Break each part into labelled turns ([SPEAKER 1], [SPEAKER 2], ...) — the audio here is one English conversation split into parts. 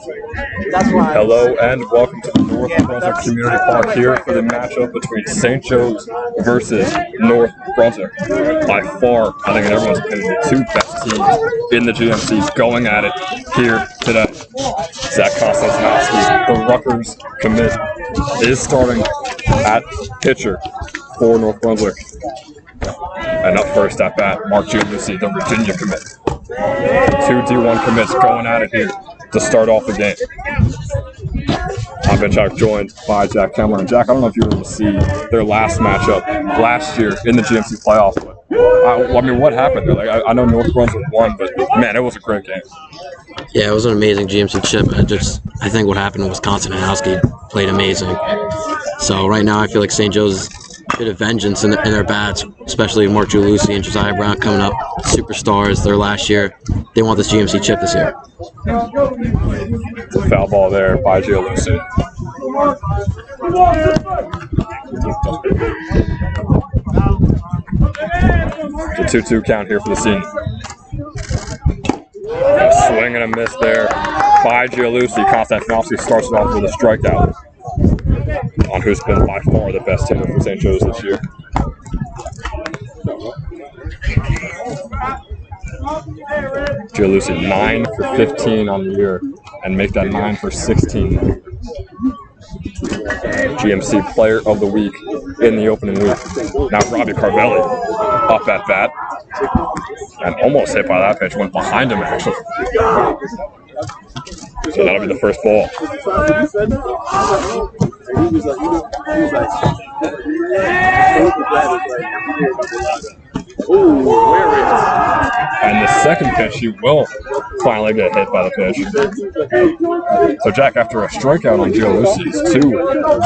[SPEAKER 1] Hello and welcome to the North Brunswick Community Park here for the matchup between St. Joe's versus North Brunswick. By far, I think in everyone's opinion, the two best teams in the GMC going at it here today. Zach Konstantinowski, the Rutgers commit, is starting at pitcher for North Brunswick. And up first at bat, Mark Giulici, the Virginia commit. Two D1 commits going at it here to start off the game. I've been joined by Jack Kemmler. And Jack, I don't know if you were able to see their last matchup last year in the GMC playoffs, but I mean, what happened there? Like, I know North Brunswick won, but man, it was a great game.
[SPEAKER 2] Yeah, it was an amazing GMC chip. I think what happened was Konstantinowski played amazing. So right now, I feel like St. Joe's a bit of vengeance in their bats, especially Mark Giulici and Josiah Brown coming up, superstars their last year. They want this GMC chip this year.
[SPEAKER 1] It's a foul ball there by Giulici. It's a 2-2 count here for the senior. A swing and a miss there by Giulici. Konstantinowski starts it off with a strikeout on who's been by far the best hitter for St. Joe's this year. Giulici 9 for 15 on the year and make that 9 for 16. GMC Player of the Week in the opening week. Now Robbie Carvelli up at bat and almost hit by that pitch, went behind him actually. So that'll be the first ball. And the second pitch, he will finally get hit by the pitch. So Jack, after a strikeout on Giulici, two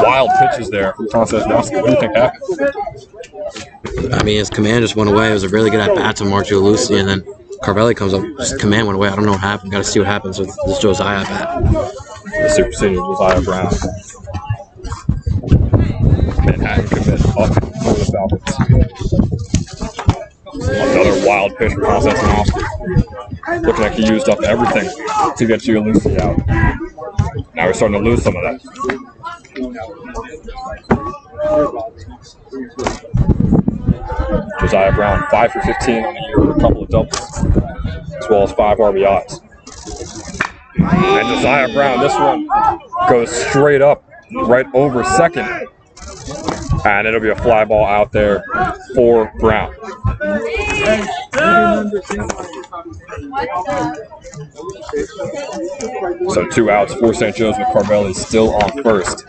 [SPEAKER 1] wild pitches there from Konstantinowski. What do you think happened?
[SPEAKER 2] I mean, his command just went away. It was a really good at-bat to Mark Giulici, and then Carvelli comes up, his command went away. I don't know what happened. Got to see what happens with this Josiah bat.
[SPEAKER 1] The super senior Josiah Brown. Manhattan commit up for the Falcons. Another wild pitch from Konstantinowski. Looking like he used up everything to get Giulici out. Now we're starting to lose some of that. Josiah Brown, 5 for 15 on the year with a couple of doubles, as well as 5 RBIs. And Josiah Brown, this one goes straight up, right over second. And it'll be a fly ball out there for Brown. So 2 outs for St. Joe's with Carvelli still on first.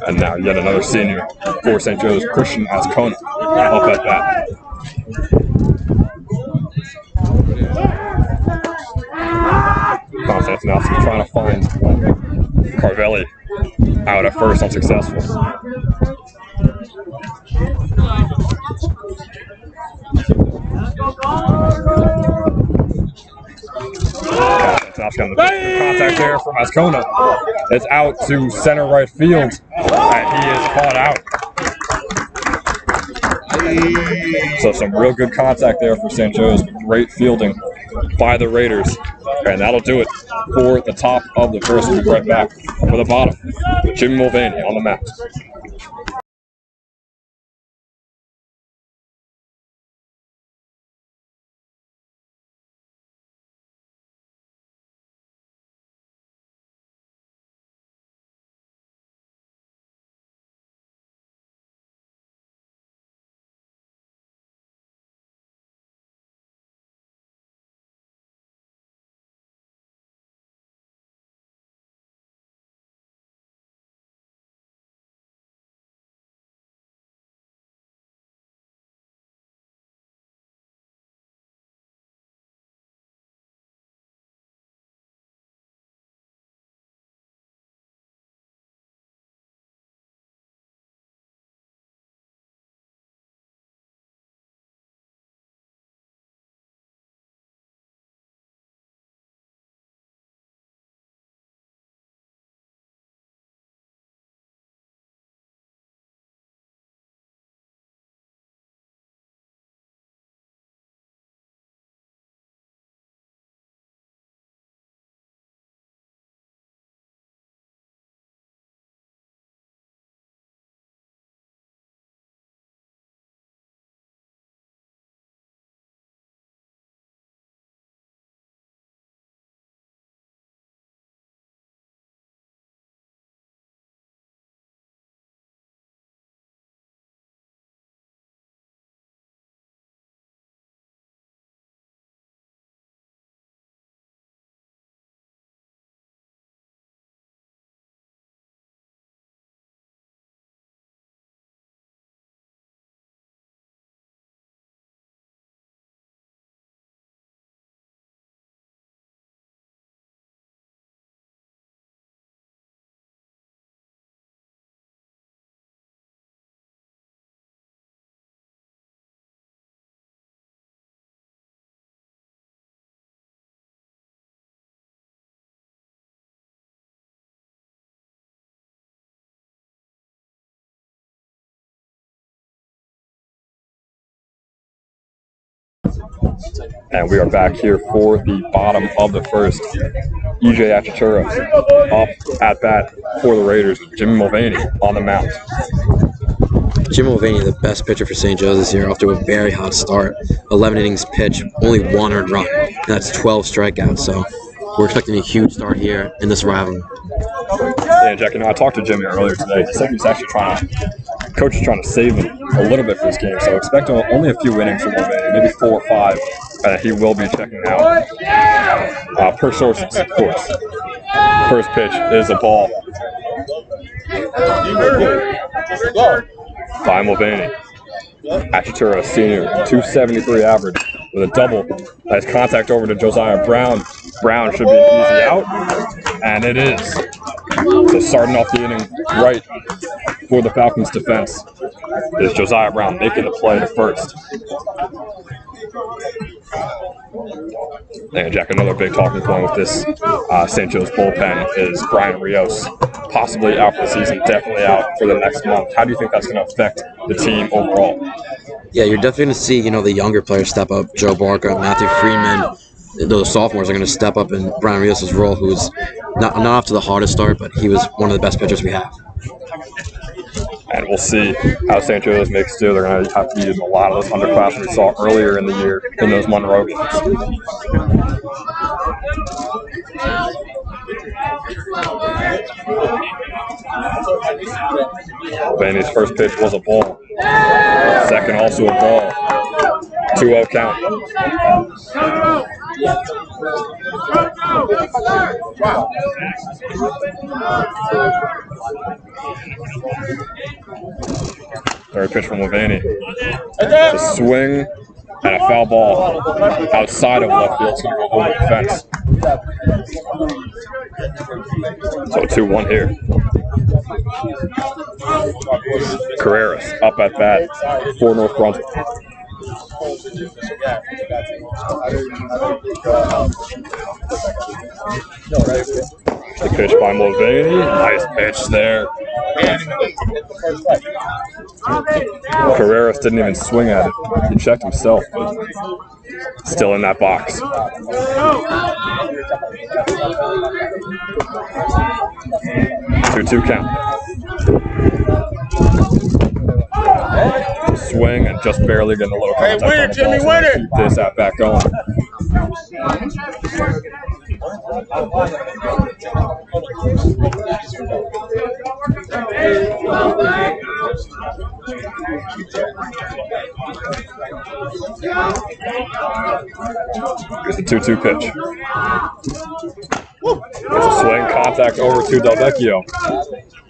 [SPEAKER 1] And now yet another senior for St. Joe's, Christian Ascona, up at bat. Konstantinowski trying to find Carvelli out at first, unsuccessful. Konstantinowski on the contact there from Ascona. It's out to center right field, and he is caught out. So some real good contact there for St. Joe's. Great fielding by the Raiders. And that'll do it for the top of the first. We'll be right back for the bottom. Jimmy Mulvaney on the mound. And we are back here for the bottom of the first. EJ Achituras up at bat for the Raiders. Jimmy Mulvaney on the mound.
[SPEAKER 2] Jimmy Mulvaney, the best pitcher for St. Joe's this year, after a very hot start. 11 innings pitched, only 1 earned run. And that's 12 strikeouts. So we're expecting a huge start here in this rivalry.
[SPEAKER 1] Yeah, Jack, I talked to Jimmy earlier today. He said he was actually coach is trying to save him a little bit for this game. So expect only a few innings from Mulvaney, maybe 4 or 5. He will be checking out. Per sources, of course. First pitch is a ball. By Mulvaney. Achitura, senior, 273 average with a double. Nice contact over to Josiah Brown. Brown should be an easy out, and it is. So starting off the inning right for the Falcons defense is Josiah Brown making the play to first. And Jack, another big talking point with this St. Joe's bullpen is Brian Rios. Possibly out for the season, definitely out for the next month. How do you think that's going to affect the team overall?
[SPEAKER 2] Yeah, you're definitely going to see, the younger players step up. Joe Barker, Matthew Freeman. Those sophomores are going to step up in Brian Rios' role, who's not off to the hardest start, but he was one of the best pitchers we have.
[SPEAKER 1] And we'll see how St. Joe's makes do. They're going to have to use a lot of those underclassmen we saw earlier in the year in those Monroe games. Mulvaney's first pitch was a ball. Second also a ball. 2-0 count. Third pitch from Mulvaney. A swing and a foul ball outside of left field. It's going to go over the fence. So 2-1 here. Carreras up at bat for North Brunswick. The pitch by Mulvaney. Nice pitch there. Carreras didn't even swing at it. He checked himself, but still in that box. 2-2 count. Swing and just barely getting a little contact. Hey, winner, Jimmy, winner! Keep this at back going. Here's the 2-2 pitch. There's a swing, contact over to Delvecchio.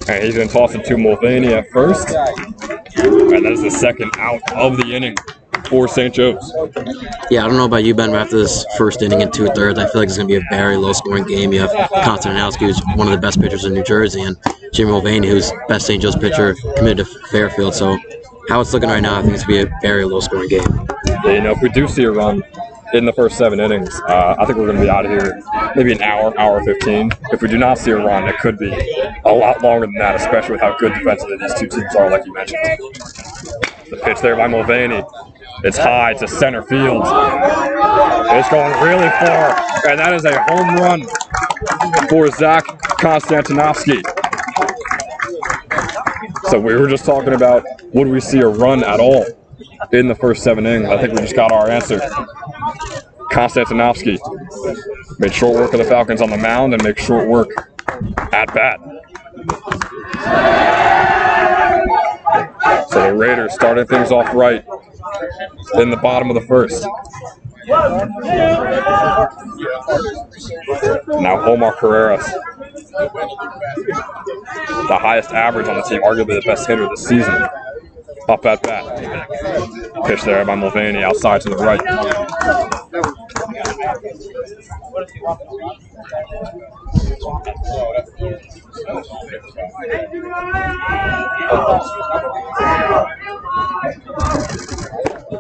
[SPEAKER 1] And he's going to toss it to Mulvaney at first. And that is the second out of the inning for St. Joe's.
[SPEAKER 2] Yeah, I don't know about you, Ben, but after this first inning and 2/3, I feel like it's going to be a very low-scoring game. You have Konstantinowski, who's one of the best pitchers in New Jersey, and Jimmy Mulvaney, who's best St. Joe's pitcher, committed to Fairfield. So how it's looking right now, I think it's going to be a very low-scoring game.
[SPEAKER 1] Yeah, if we do see a run in the first 7 innings, I think we're going to be out of here maybe an hour 15. If we do not see a run, it could be a lot longer than that, especially with how good defensively these two teams are, like you mentioned. The pitch there by Mulvaney. It's high to center field. It's going really far, and that is a home run for Zach Konstantinowski. So we were just talking about, would we see a run at all in the first 7 innings? I think we just got our answer. Konstantinowski made short work of the Falcons on the mound and make short work at bat. So the Raiders started things off right in the bottom of the first. Now Omar Carreras, the highest average on the team, arguably the best hitter this season, up at bat. Pitch there by Mulvaney outside to the right.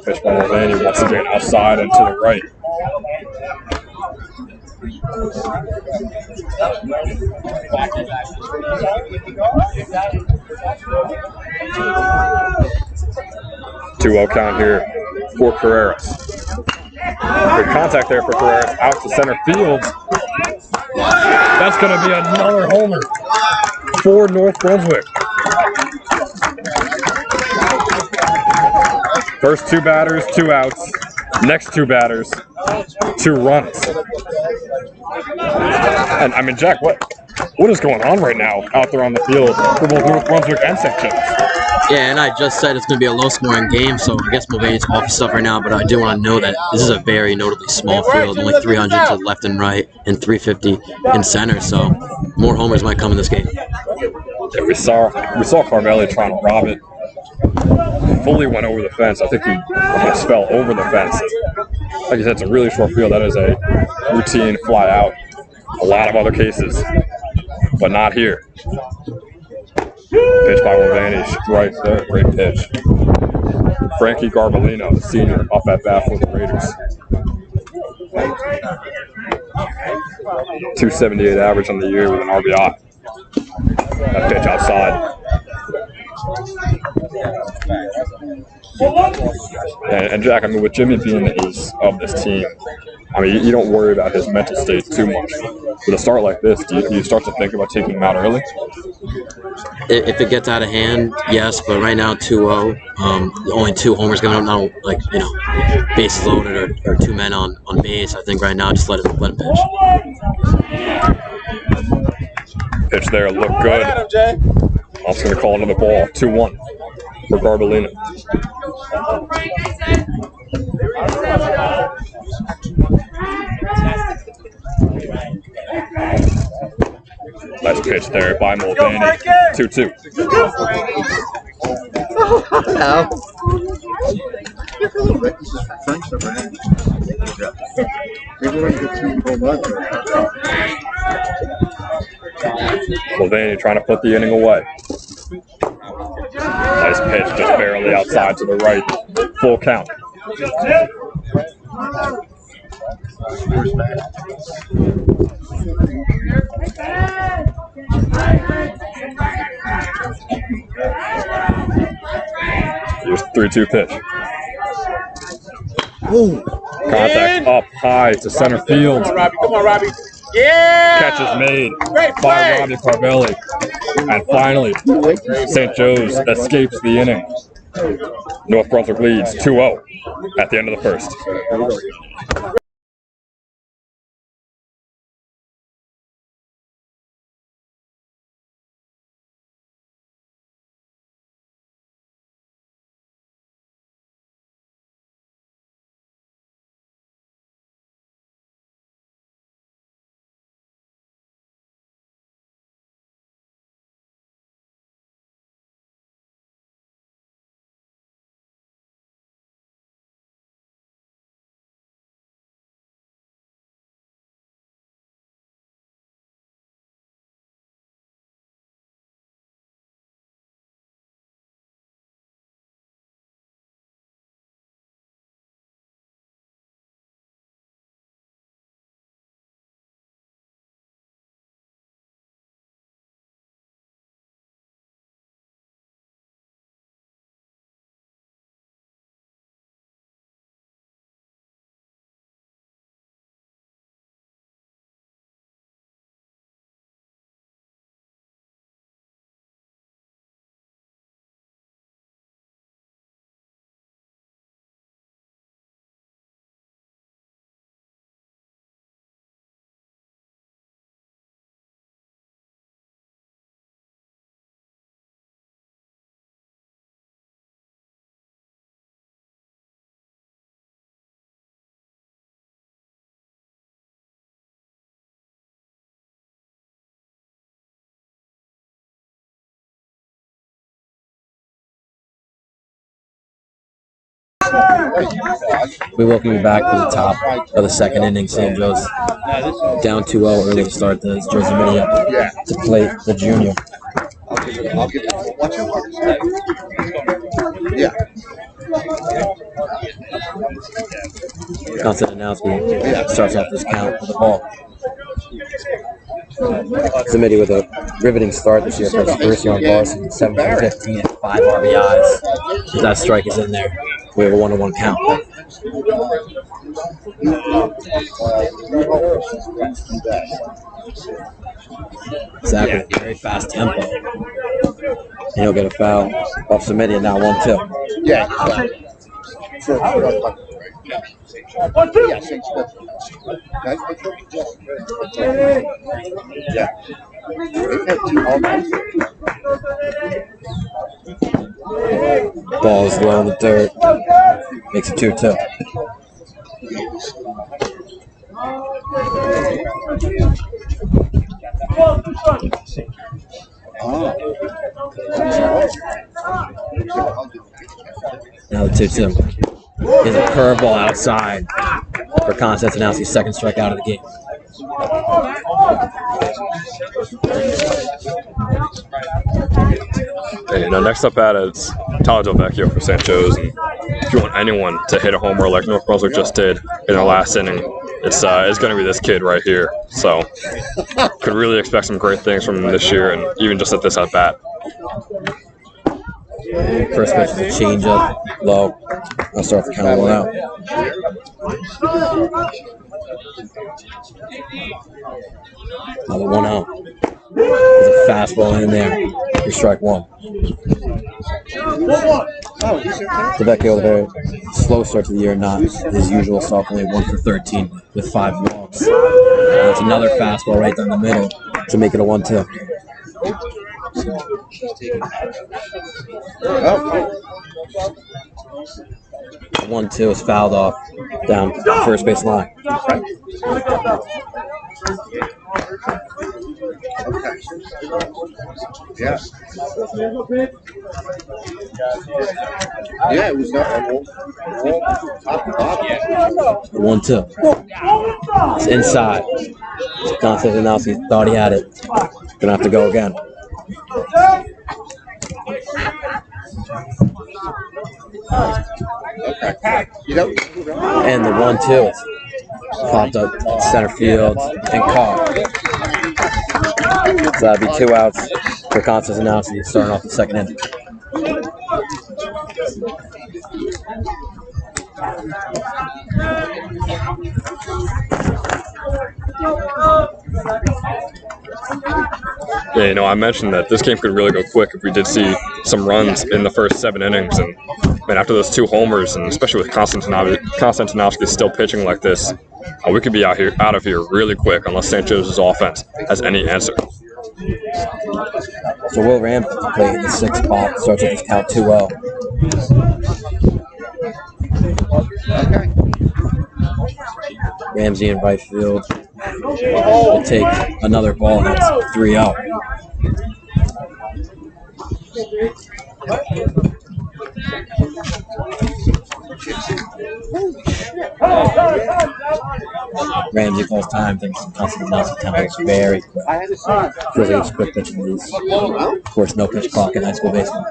[SPEAKER 1] Pitch by Mulvaney once again outside and to the right. Two 2-0 count here for Carreras. Good contact there for Carreras, out to center field. That's going to be another homer for North Brunswick. First 2 batters, 2 outs. Next 2 batters, 2 runs. And I mean, Jack, what is going on right now out there on the field for both North Brunswick and St. Joe's?
[SPEAKER 2] Yeah, and I just said it's going to be a low-scoring game, so I guess Mulvaney's off stuff right now, but I do want to know that this is a very notably small field, only 300 to left and right, and 350 in center, so more homers might come in this game.
[SPEAKER 1] Yeah, we saw Carvelli trying to rob it. Fully went over the fence. I think he almost fell over the fence. Like you said, it's a really short field. That is a routine fly out. A lot of other cases, but not here. Pitch by Mulvaney, right there, great pitch. Frankie Garbolino, the senior, up at bat for the Raiders. 278 average on the year with an RBI. That pitch outside. And Jack, I mean, with Jimmy being the ace of this team, I mean, you don't worry about his mental state too much. With a start like this, do you start to think about taking him out early?
[SPEAKER 2] If it gets out of hand, yes, but right now 2-0, only 2 homers given up, not like, bases loaded or 2 men on base. I think right now just let him pitch.
[SPEAKER 1] Pitch there, look good. Also going to call another ball, 2-1 for Garbolino. Nice pitch there by Mulvaney, 2-2. Mulvaney trying to put the inning away. Nice pitch, just barely outside to the right. Full count. Here's 3-2 pitch. Ooh. Contact up high to center field.
[SPEAKER 3] Come on, Robbie. Yeah!
[SPEAKER 1] Catch is made by Robbie Carvelli. And finally, St. Joe's escapes the inning. North Brunswick leads 2-0 at the end of the first.
[SPEAKER 2] We welcome you back to the top of the second inning. St. Joe's down 2-0 early to start the Jersey Midi up to play the junior. Konstantinowski starts off this count with the ball. Zamidi with a riveting start this year for his first year on varsity, 7 for 15 and 5 RBIs. That strike is in there. We have a 1-1 count. Exactly. Very fast tempo. And he'll get a foul off Semidian now 1-2.
[SPEAKER 4] Yeah.
[SPEAKER 2] Ball is low in the dirt. Makes it 2-2. Now the 2-2. Is a curveball outside for Konstantinowski's second strikeout of the game.
[SPEAKER 1] Hey, next up at it's Tyler Delvecchio for St. Joe's. And if you want anyone to hit a homer like North Brunswick just did in their last inning, it's going to be this kid right here. So, could really expect some great things from him this year, and even just at this at bat.
[SPEAKER 2] First pitch is a changeup, low. I'll start the count 1 out. Another 1 out. There's a fastball in there for strike 1. Delvecchio, a very slow start to the year, not his usual self, only 1 for 13 with 5 walks. That's another fastball right down the middle to make it a 1-2. 1-2 is fouled off down first base line.
[SPEAKER 4] Yeah. Yeah, it was not top to bottom.
[SPEAKER 2] 1-2. It's inside. Konstantinowski thought he had it. Gonna have to go again. And the 1-2 is popped up center field and caught. So that'd be 2 outs for Konstantinowski starting off the second inning.
[SPEAKER 1] Yeah, I mentioned that this game could really go quick if we did see some runs in the first 7 innings. And after those 2 homers, and especially with Konstantinowski still pitching like this, we could be out of here really quick unless St. Joe's offense has any answer.
[SPEAKER 2] So Will Ramsey playing in the 6th spot, starts with his count 2-0. Ramsey in right field will take another ball, and that's 3-0. Ramsey calls time, thinks Konstantinowski tempo is very quick. Feels like it's quick pitching these. Of course, no pitch clock in high school baseball.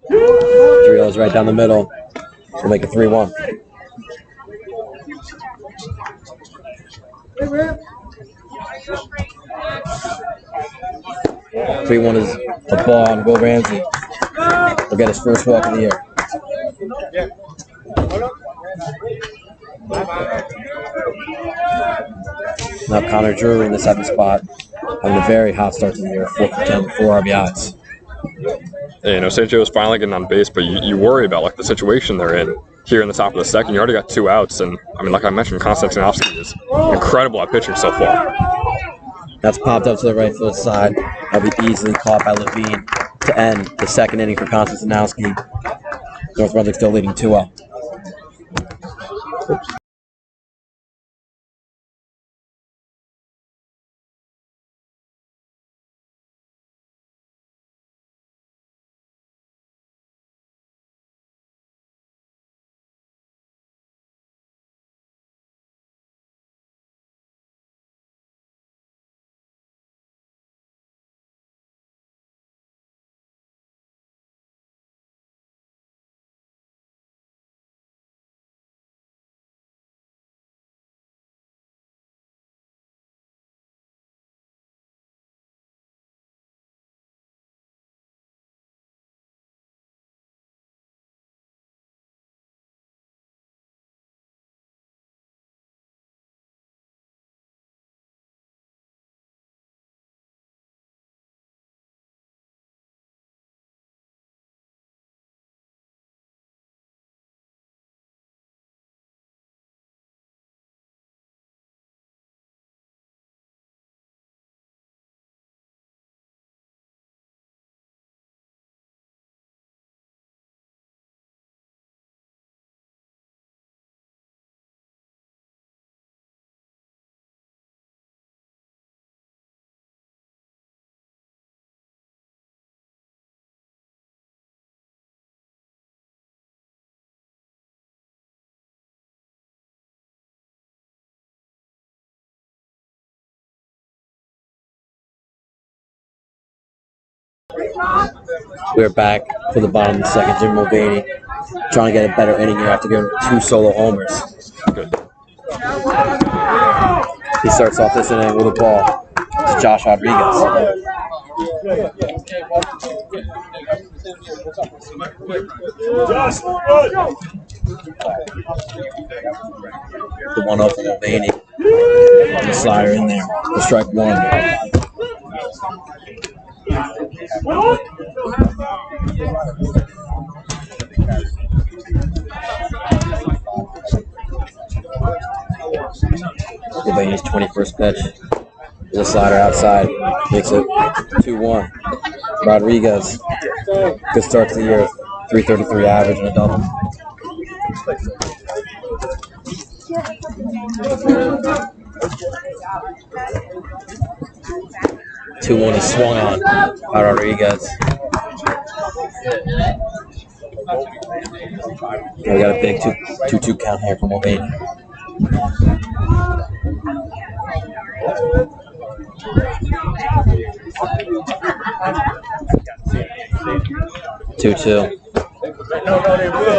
[SPEAKER 2] 3-0 right down the middle. We'll make it 3-1. Three-1 is the ball on Will Ramsey. He'll get his first walk of the year. Now Connor Drury in the 7th spot, having a very hot start to the year, 4 for 10 with 4 RBIs.
[SPEAKER 1] Hey, St. Joe's finally getting on base, but you worry about the situation they're in here in the top of the second. You already got 2 outs, and like I mentioned, Konstantinowski is incredible at pitching so far.
[SPEAKER 2] That's popped up to the right field side. That'll be easily caught by Levine to end the second inning for Konstantinowski. North Brunswick still leading 2-0. We're back for the bottom of the second. Jim Mulvaney trying to get a better inning here after giving 2 solo homers.
[SPEAKER 1] Good.
[SPEAKER 2] He starts off this inning with a ball. It's Josh Rodriguez. The 1-0 for Mulvaney. The slider in there for strike 1. Mulvaney's 21st pitch is a slider outside, makes it 2-1. Rodriguez, good start to the year, 333 average and a double. Two-1 is swung on by Rodriguez. We got a big 2-2 count here for Mulvaney. Two-two.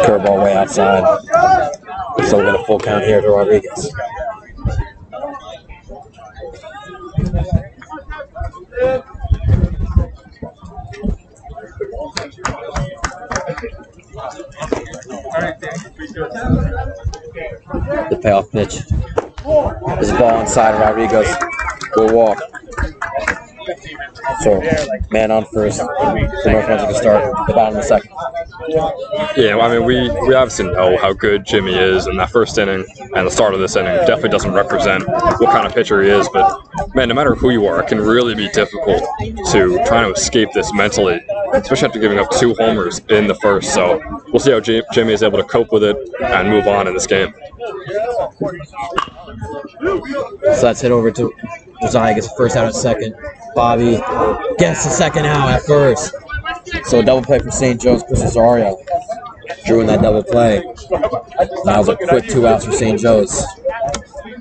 [SPEAKER 2] Curveball way outside. So we got a full count here to Rodriguez. The payoff pitch is a ball inside. Rodriguez will walk. So, man on first. So North Brunswick to start the bottom of the second.
[SPEAKER 1] Yeah, I mean, we obviously know how good Jimmy is in that first inning, and the start of this inning definitely doesn't represent what kind of pitcher he is. But, man, no matter who you are, it can really be difficult to try to escape this mentally, especially after giving up 2 homers in the first. So we'll see how Jimmy is able to cope with it and move on in this game.
[SPEAKER 2] So that's hit over to Josiah, gets the first out at second. Bobby gets the second out at first. So a double play from St. Joe's, Chris Rosario drew in that double play. That was a quick 2 outs for St. Joe's.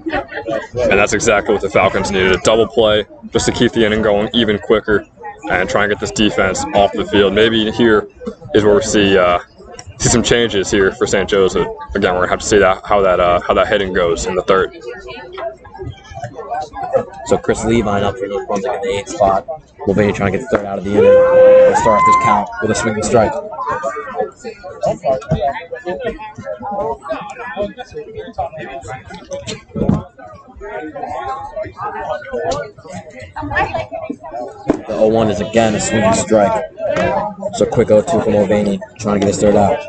[SPEAKER 1] And that's exactly what the Falcons needed, a double play just to keep the inning going even quicker and try and get this defense off the field. Maybe here is where we see some changes here for St. Joe's. Again, we're gonna have to see how that hitting goes in the third.
[SPEAKER 2] So Chris Levine up for North Brunswick in the 8th spot. Mulvaney trying to get the third out of the inning. We'll start off this count with a swinging strike. The 0-1 is again a swinging strike. So quick 0-2 for Mulvaney, trying to get his third out.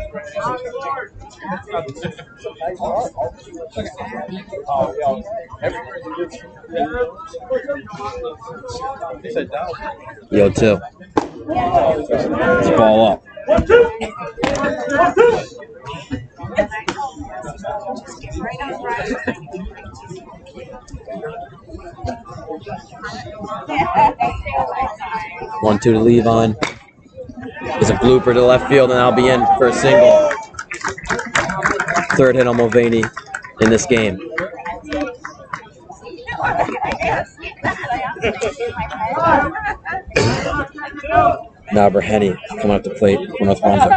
[SPEAKER 2] The 0-2. It's a ball up. One, 2 to Levine. Is a blooper to left field, and I'll be in for a single. Third hit on Mulvaney in this game. Now Berhenny coming up to plate for North Brunswick.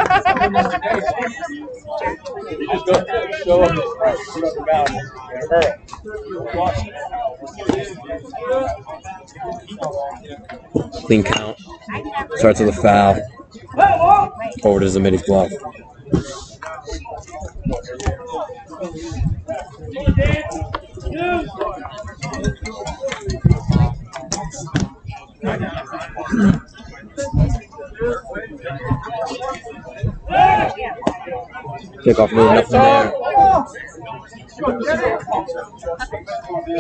[SPEAKER 2] Clean count. Starts with a foul. Forward is Zamiti's glove. Kickoff move, nothing there.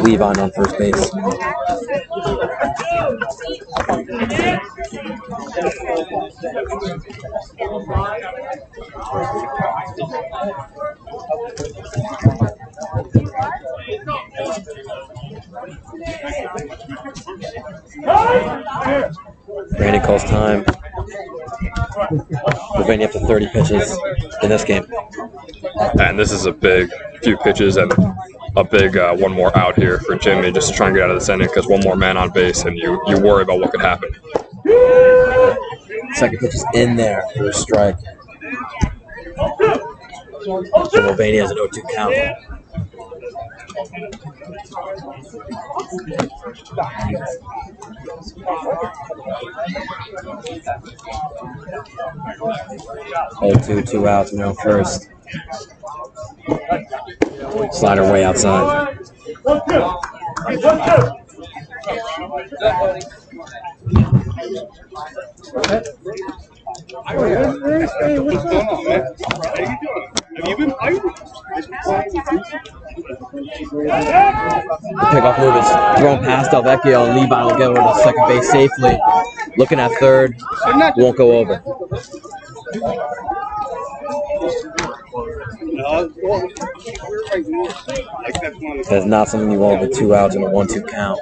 [SPEAKER 2] Levine on first base. Brandon calls time. Mulvaney up to 30 pitches in this game.
[SPEAKER 1] And this is a big few pitches and a big one more out here for Jimmy just to try and get out of this inning because one more man on base and you worry about what could happen.
[SPEAKER 2] Second pitch is in there for a strike. So Mulvaney has an 0-2 count. Oh, 2 outs, no first. Slider way outside.
[SPEAKER 4] Hey, what's going on, man? How you doing? Have you been fighting?
[SPEAKER 2] Pickoff move is thrown past Delvecchio, and Levi will get over to second base safely. Looking at third, won't go over. That's not something you want with 2 outs and a 1-2 count.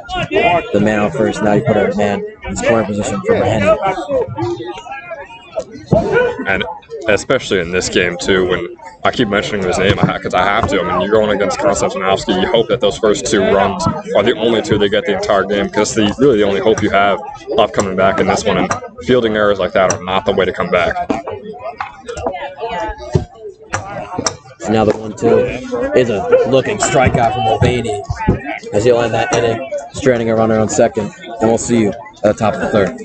[SPEAKER 2] The man out first, now you put a man in scoring position for Henry.
[SPEAKER 1] And especially in this game, too, when I keep mentioning his name, because I have to. I mean, you're going against Konstantinowski. You hope that those first 2 runs are the only 2 they get the entire game, because it's really the only hope you have of coming back in this one. And fielding errors like that are not the way to come back.
[SPEAKER 2] So now the 1-2 is a looking strikeout from Mulvaney, as he'll end that inning, stranding a runner on second. And we'll see you at the top of the third.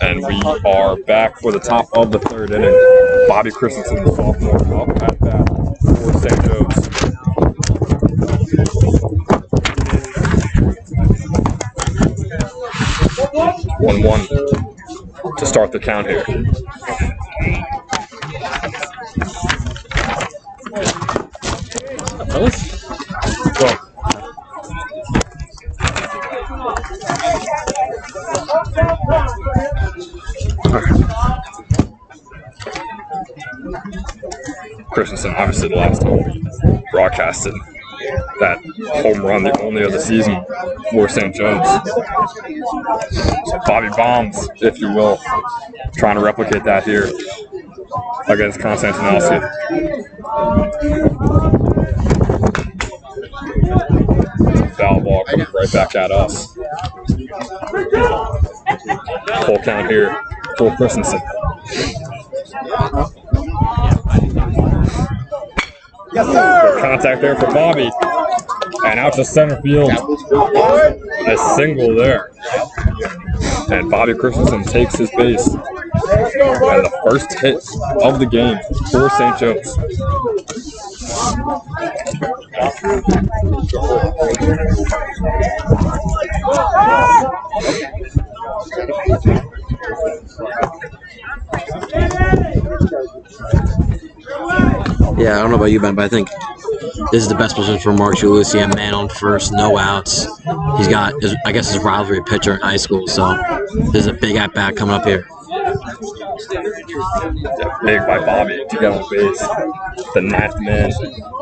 [SPEAKER 1] And we are back for the top of the third inning. Bobby Christensen, the sophomore, up at bat for St. Joe's. One to start the count here. Christensen, obviously the last time we broadcasted that home run, the only of the season for St. Joe's. So Bobby bombs, if you will, trying to replicate that here against Konstantinowski. Foul ball coming right back at us. Full count here for Christensen.
[SPEAKER 4] Yes, sir.
[SPEAKER 1] Contact there for Bobby. And out to center field. A single there. And Bobby Christensen takes his base. And the first hit of the game for St. Joe's.
[SPEAKER 2] Yeah, I don't know about you, Ben, but I think this is the best position for Mark Giulici. A man on first, no outs. He's got, I guess, his rivalry pitcher in high school, so this is a big at-bat coming up here.
[SPEAKER 1] Big by Bobby to get on base. The 9th man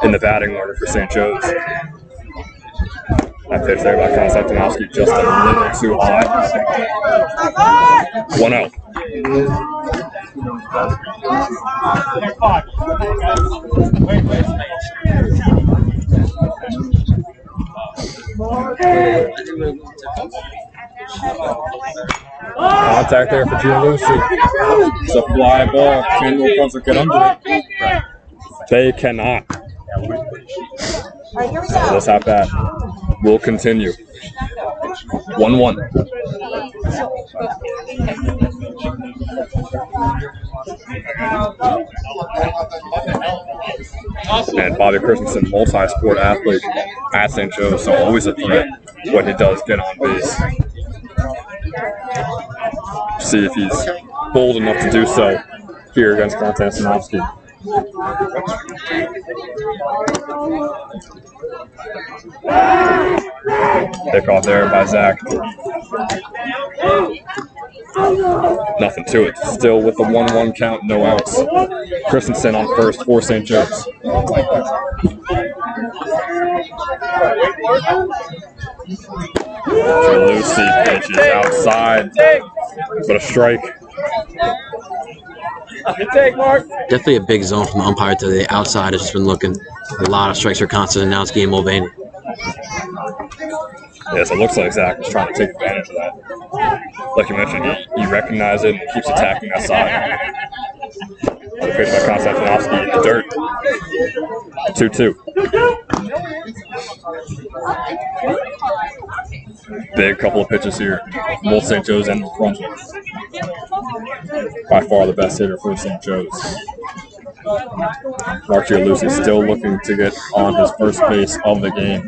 [SPEAKER 1] in the batting order for St. Joe's. That pitch there by Konstantinovsky just a little too high. 1 out. Contact there for Giulici. It's a fly ball. Can North Brunswick get under it? They cannot. So this at-bat will continue. 1-1. And Bobby Christensen, multi-sport athlete at St. Joe's, so always a threat when he does get on base. See if he's bold enough to do so here against Konstantinovsky. Pick off there by Zach. Nothing to it. Still with the 1-1 count, no outs. Christensen on first for St. Joe's. Giulici pitches outside, but a strike.
[SPEAKER 2] Definitely a big zone from the umpire to the outside. Has just been looking. A lot of strikes for Konstantinovsky and Mulvaney.
[SPEAKER 1] Yes, it looks like Zach was trying to take advantage of that. Like you mentioned, he recognized it and keeps attacking that side. Another pitch by Konstantinovsky in the dirt. 2-2. Big couple of pitches here. Both St. Joe's and Brunswick. By far the best hitter for St. Joe's. Mark Giulici still looking to get on his first base of the game.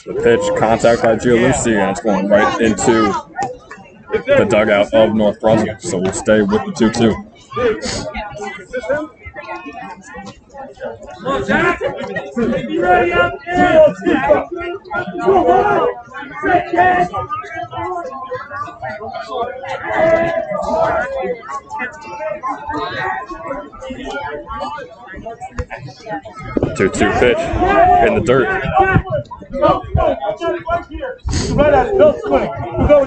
[SPEAKER 1] The pitch, contact by Giulici, and it's going right into the dugout of North Brunswick. So we'll stay with the 2-2. Two pitch in the dirt.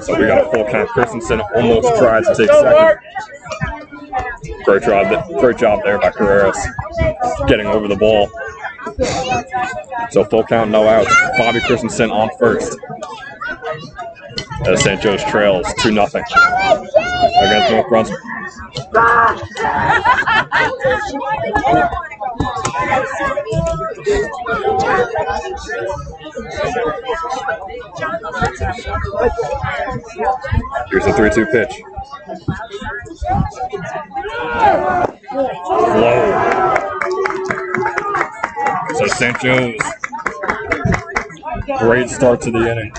[SPEAKER 1] So we got a full count. Christensen almost tried to take second. Great job there by Carreras, getting over the ball. So full count, no outs. Bobby Christensen on first. As St. Joe's trails 2-0 against North Brunswick. Here's a 3-2 pitch. Low. So St. Joe's, great start to the inning.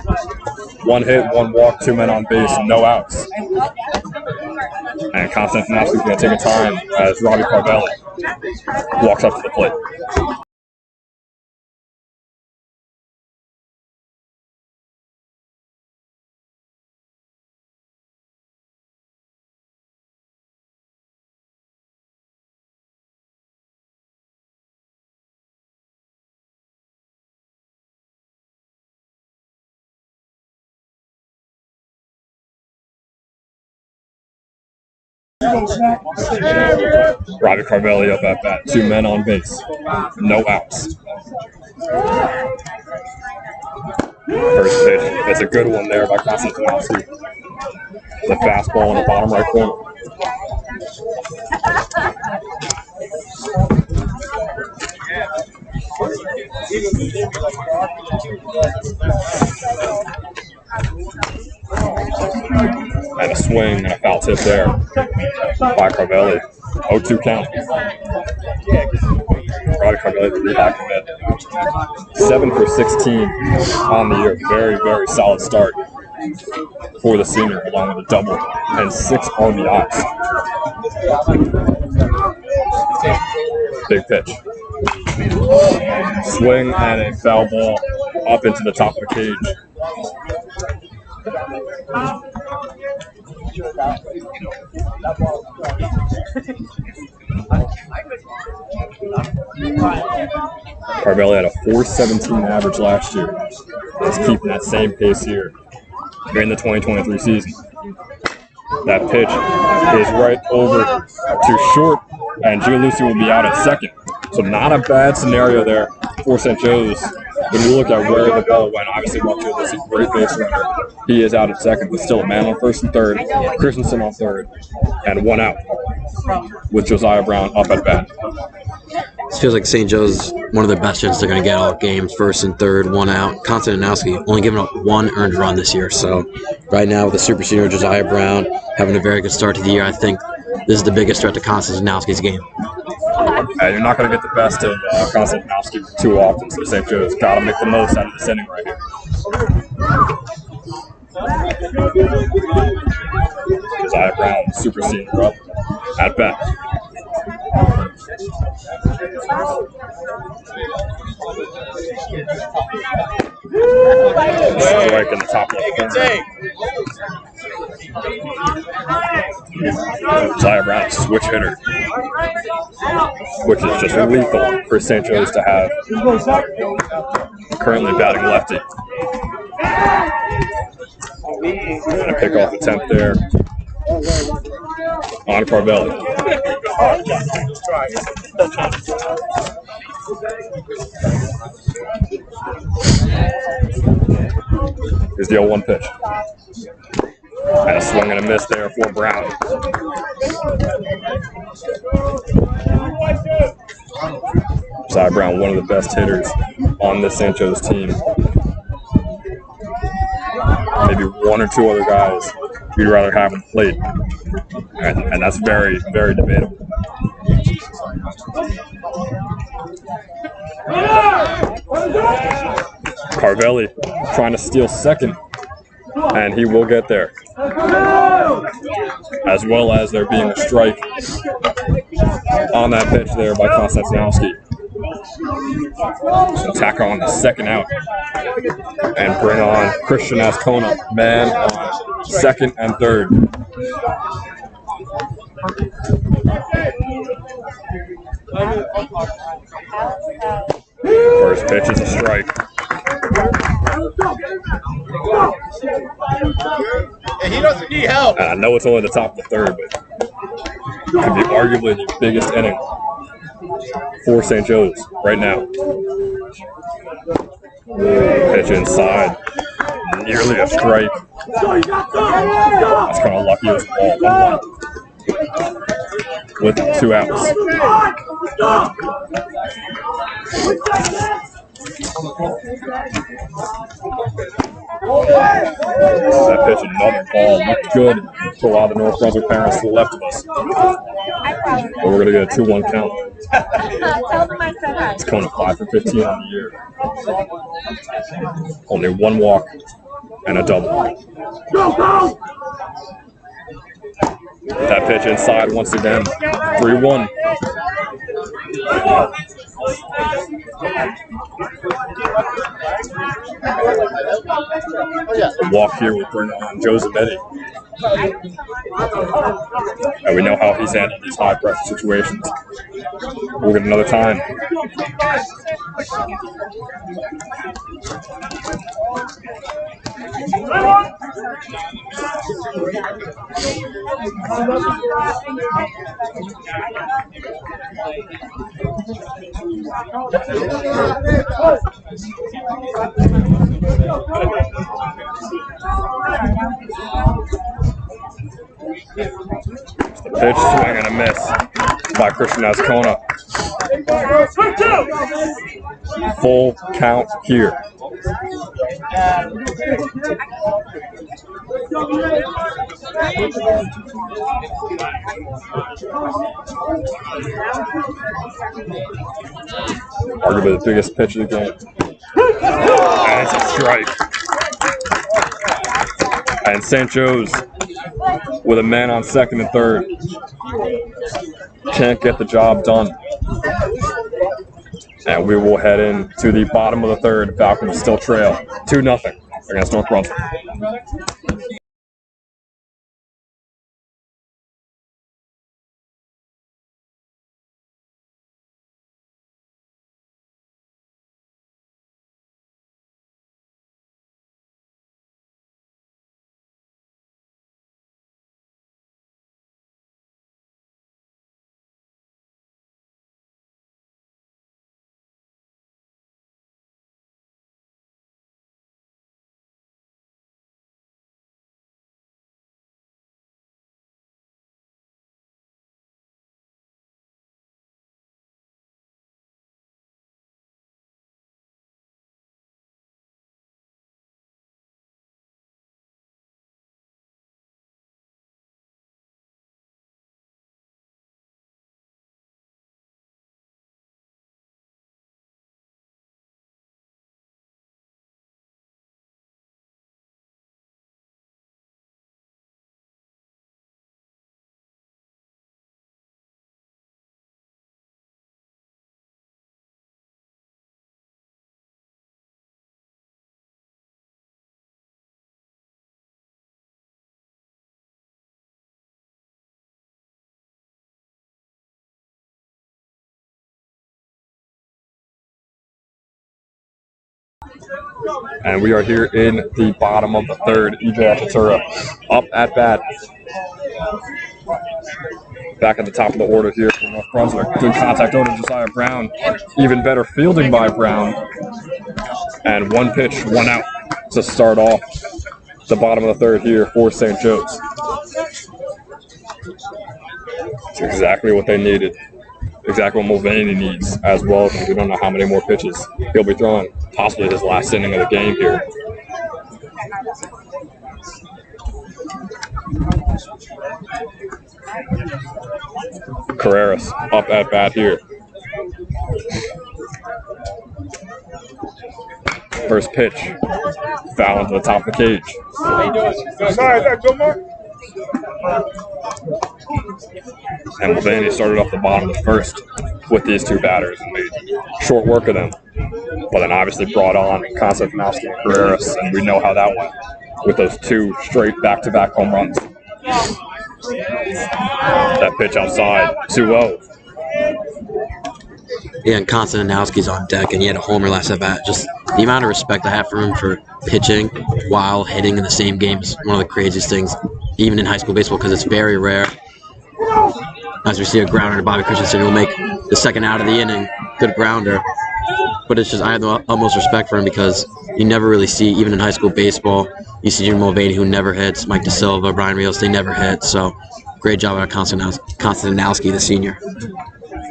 [SPEAKER 1] 1 hit, 1 walk, 2 men on base, no outs. And Konstantinovsky's going to take a time as Robbie Carvelli walks up to the plate. Robbie Carvelli up at bat. 2 men on base. No outs. First pitch. It's a good one there by Konstantinovsky. The fastball in the bottom right corner. foul tip there by Carvelli. 0-2 count. Probably Carvelli the rebound commit. 7 for 16 on the year. Very, very solid start for the senior, along with a double and 6 RBIs. Big pitch. Swing and a foul ball up into the top of the cage. Carvelli had a .417 average last year. He's keeping that same pace here during the 2023 season. That pitch is right over to short, and Gianlucci will be out at second. So not a bad scenario there for St. Joe's. When you look at where the ball went, obviously Mark Gianlucci, great base runner. He is out at second, but still a man on first and third, Christensen on third, and 1 out with Josiah Brown up at bat.
[SPEAKER 2] This feels like St. Joe's one of their best hits they're going to get all game. First and third, 1 out. Konstantinowski only giving up 1 earned run this year. So right now with the super senior Josiah Brown having a very good start to the year, I think this is the biggest threat to Konstantinowski's game.
[SPEAKER 1] You're not going to get the best of Konstantinowski too often, so St. Joe's got to make the most out of this inning right here. Josiah Brown, super senior up at bat. Strike in the top left corner. Josiah Brown, a switch hitter, which is just lethal for St. Joe's to have. Currently batting lefty. And a pickoff attempt there on Carvelli. Here's the 0-1 pitch. And a swing and a miss there for Brown. Josiah Brown, one of the best hitters on this St. Joe's team. Maybe 1 or 2 other guys you'd rather have on the plate. And that's very, very debatable. Carvelli trying to steal second, and he will get there. As well as there being a strike on that pitch there by Konstantinowski. So tack on the second out and bring on Christian Ascona, man on second and third. First pitch is a strike.
[SPEAKER 3] And he doesn't need help.
[SPEAKER 1] I know it's only the top of the third, but it could be arguably the biggest inning for St. Joe's right now. Pitch inside, nearly a strike. That's kind of lucky as well. 1-1 with 2 outs. That pitch, another ball, looked good to a lot of the North Brunswick parents to the left of us. But we're going to get a 2-1 count. It's Kona 5 for 15 on the year. Only 1 walk and a double. That pitch inside once again. 3-1. The walk here will bring on Joseph Eddy. And we know how he's handled these high pressure situations. We'll get another time. The pitch, swing and a miss by Christian Ascona. Full count here. Arguably the biggest pitch of the game. And it's a strike. And St. Joe's with a man on second and third. Can't get the job done. And we will head into the bottom of the third. Falcons still trail 2-0 against North Brunswick. And we are here in the bottom of the third. EJ Akatura up at bat. Back at the top of the order here for North Brunswick. Good contact over to Josiah Brown. Even better fielding by Brown. And one pitch, one out to start off the bottom of the third here for St. Joe's. It's exactly what they needed. Exactly what Mulvaney needs as well. We don't know how many more pitches he'll be throwing. Possibly his last inning of the game here. Carreras up at bat here. First pitch, foul into the top of the cage.
[SPEAKER 4] Sorry, is that good, Mark?
[SPEAKER 1] And Mulvaney started off the bottom of the first with these two batters and made short work of them. But then obviously brought on Konstantinowski and Carreras, and we know how that went with those two straight back-to-back home runs. That pitch outside, 2-0.
[SPEAKER 2] Yeah, and Konstantinowski's on deck, and he had a homer last at bat. Just the amount of respect I have for him for pitching while hitting in the same game is one of the craziest things, even in high school baseball, because it's very rare. As we see a grounder to Bobby Christensen, who'll make the second out of the inning, good grounder. But it's just, I have the utmost respect for him because you never really see, even in high school baseball, you see Jim Mulvaney who never hits, Mike DeSilva, Brian Rios, they never hit. So great job out of Konstantinowski, the senior.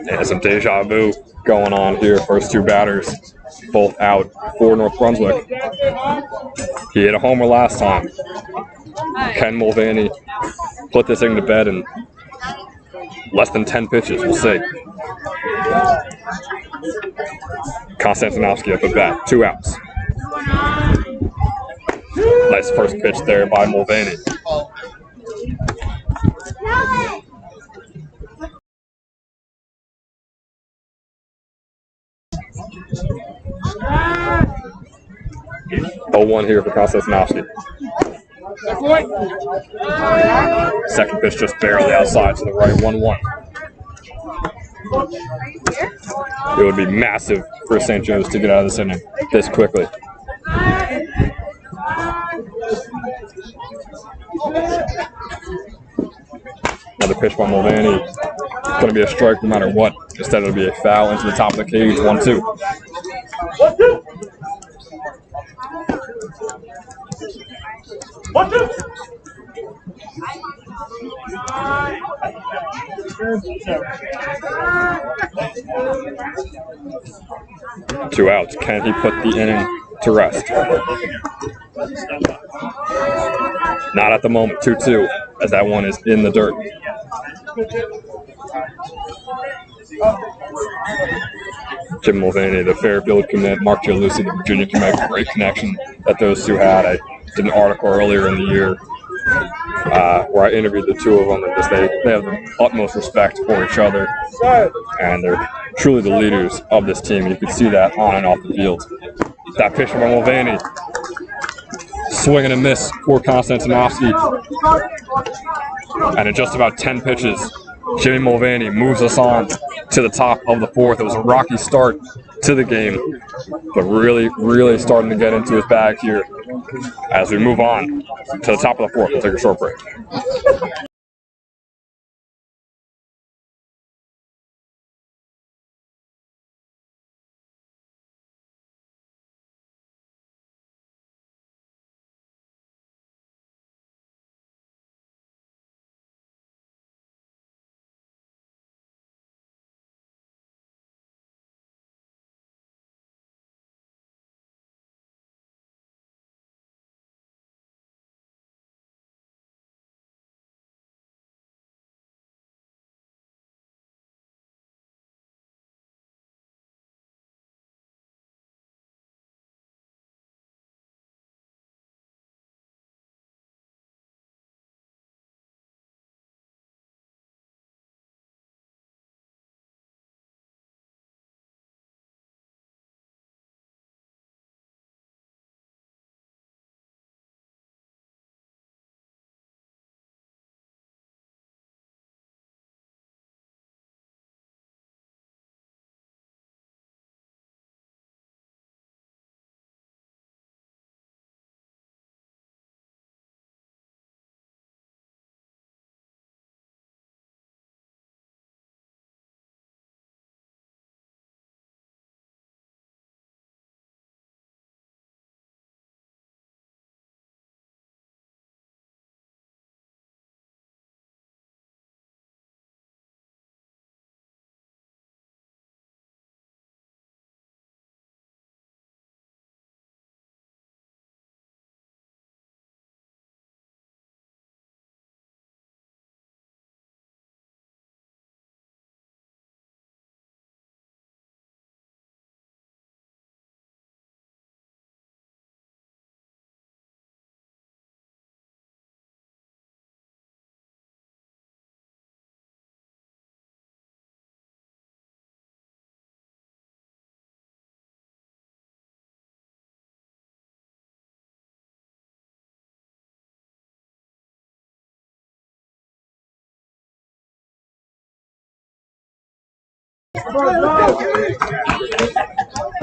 [SPEAKER 1] Yeah, some deja vu going on here. First two batters, both out for North Brunswick. He hit a homer last time. Can Mulvaney put this thing to bed in less than 10 pitches? We'll see. Konstantinowski up at bat, 2 outs. Nice first pitch there by Mulvaney. Oh, 1 here for Konstantinowski. Second pitch just barely outside to the right, 1-1. It would be massive for St. Joe's to get out of this inning this quickly. Another pitch by Mulvaney. It's going to be a strike no matter what. Instead, it'll be a foul into the top of the cage, 1-2. 2 outs. Can he put the inning to rest? Not at the moment. 2-2, as that one is in the dirt. Jim Mulvaney, the Fairfield commit, Mark Gianlucci, the Virginia commit, great connection that those two had. I did an article earlier in the year where I interviewed the two of them, and just they have the utmost respect for each other, and they're truly the leaders of this team. You can see that on and off the field. That pitch from Mulvaney, swing and a miss for Konstantinovsky, and in just about 10 pitches, Jimmy Mulvaney moves us on to the top of the fourth. It was a rocky start to the game, but really starting to get into his bag here as we move on to the top of the fourth. We'll take a short break.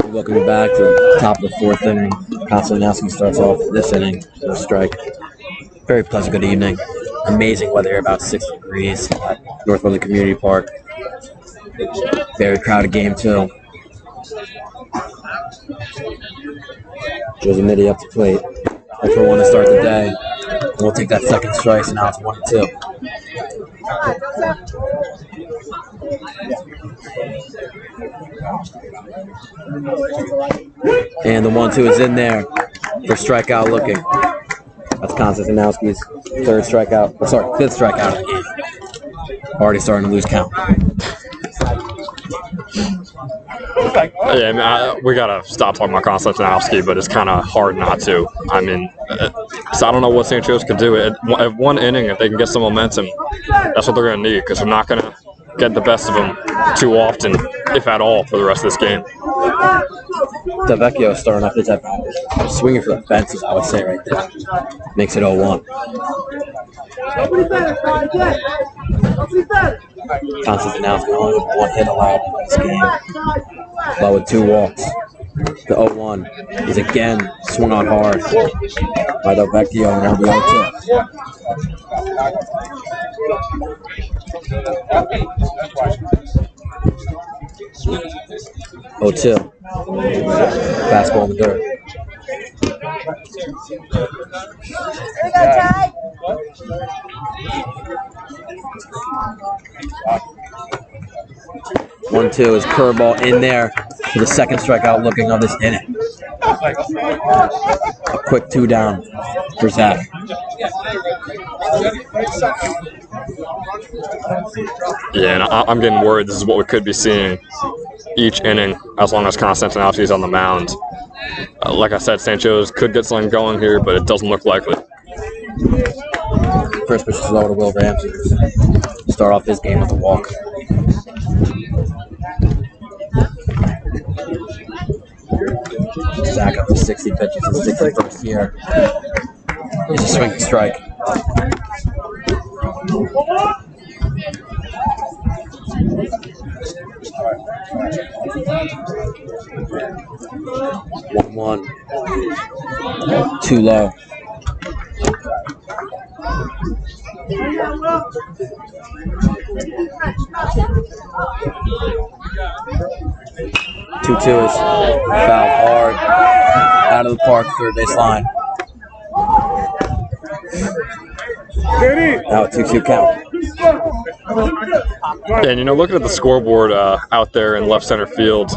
[SPEAKER 2] Welcome back to the top of the fourth inning. Konstantinovsky starts off this inning with a strike. Very pleasant good evening. Amazing weather here, about 6 degrees at North Brunswick Community Park. Very crowded game too. Joe's Mitty up to plate. That's for one to start the day. We'll take that second strike, so now it's 1-2. And the 1-2 is in there for strikeout looking. That's Konstantinovsky's fifth strikeout of the game. Already starting to lose count.
[SPEAKER 1] Yeah, we gotta stop talking about Konstantinovsky, but it's kind of hard not to. I mean, so I don't know what St. Joe's could do. At one inning, if they can get some momentum, that's what they're gonna need, because they're not gonna get the best of them too often, if at all, for the rest of this game.
[SPEAKER 2] Delvecchio starting off his at-bat, swinging for the fences, I would say right there. Makes it 0-1. Konstantinovsky only with 1 hit allowed in this game, but with 2 walks. The 0-1 is again swung on hard by Delvecchio, and that'll be 0-2. 0-2. Fastball in the dirt.
[SPEAKER 5] Here we go, Ty.
[SPEAKER 2] 1-2 is curveball in there for the second strikeout looking of this inning. A quick 2 down for Zach.
[SPEAKER 1] Yeah, and I'm getting worried this is what we could be seeing each inning as long as Konstantinowski is on the mound. Like I said, St. Joe's could get something going here, but it doesn't look likely.
[SPEAKER 2] First pitch is low to Will Ramsey. Start off his game with a walk. Zach up to 60 pitches, his 61st year. It's a swing and strike. One. Too low. Two is fouled hard out of the park, third base line. Now a 2-2 count.
[SPEAKER 1] And looking at the scoreboard out there in left center field,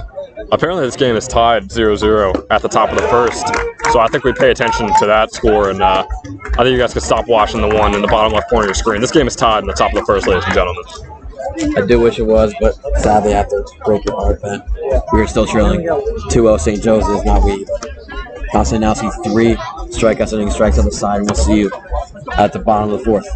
[SPEAKER 1] apparently this game is tied 0-0 at the top of the first. So I think we pay attention to that score, and I think you guys can stop watching the one in the bottom left corner of your screen. This game is tied in the top of the first, ladies and gentlemen.
[SPEAKER 2] I do wish it was, but sadly I have to break your heart, Ben. We are still trailing 2-0 St. Joseph's, not we. Konstantinowski 3 strikeouts, inning strikes on the side, and we'll see you at the bottom of the fourth.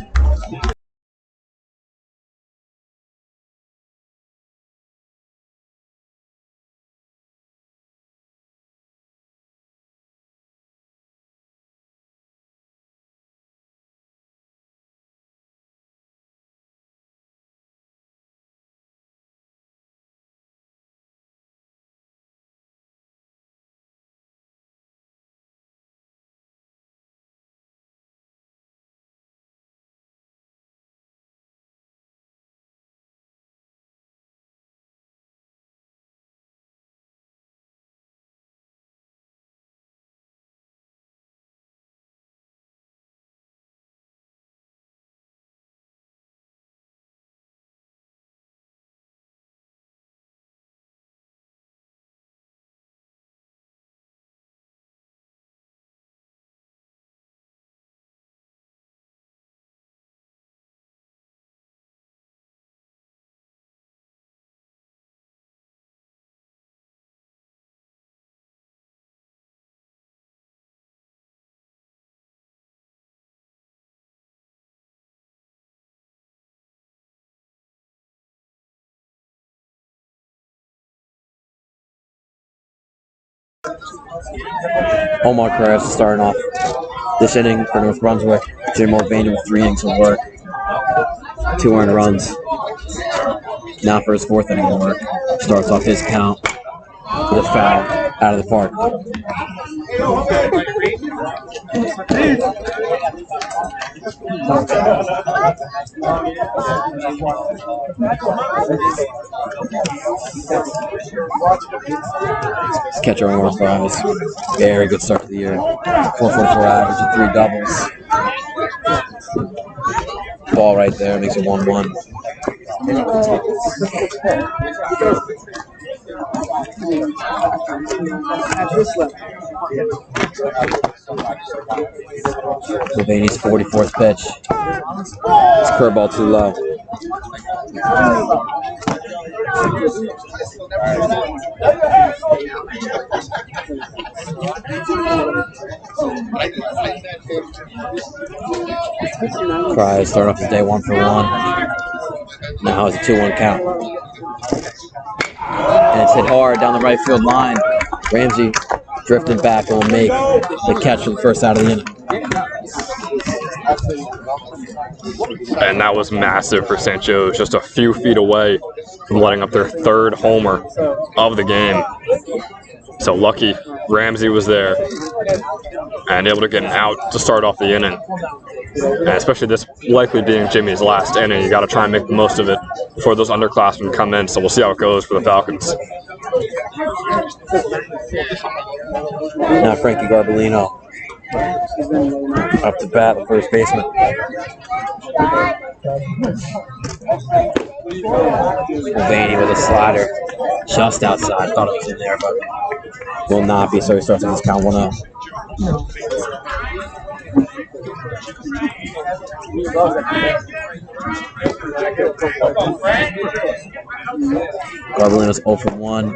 [SPEAKER 2] Omar Perez starting off this inning for North Brunswick. Jim Mulvaney with 3 innings of work, 2 earned runs. Now for his 4th inning of work. Starts off his count with a foul out of the park. His catcher Omar Perez, very good start to the year. 4.44 average and 3 doubles. Ball right there makes it 1-1. Mulvaney's 44th pitch. It's curveball too low. Cries start off the day 1 for 1. Now it's a 2-1 count. And it's hit hard down the right field line. Ramsey drifting back and will make the catch for the first out of the inning.
[SPEAKER 1] And that was massive for St. Joe's, just a few feet away from letting up their 3rd homer of the game. So lucky Ramsey was there and able to get an out to start off the inning. And especially this likely being Jimmy's last inning, you got to try and make the most of it before those underclassmen come in. So we'll see how it goes for the Falcons.
[SPEAKER 2] Now Frankie Garbolino Up to bat, the first baseman. Mulvaney with a slider just outside. Thought it was in there, but will not be. So he starts on his count 1-0. Garbolino's 0 for 1. And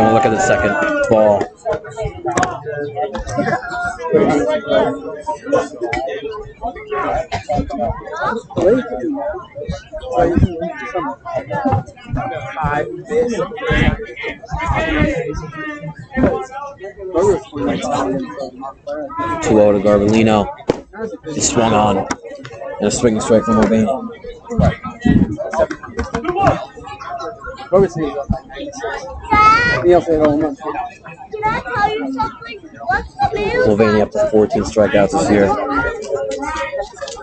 [SPEAKER 2] we'll look at the second ball. Too low to Garbolino. He swung on. And a swinging strike from Mulvaney. Mulvaney up to 14 strikeouts this year.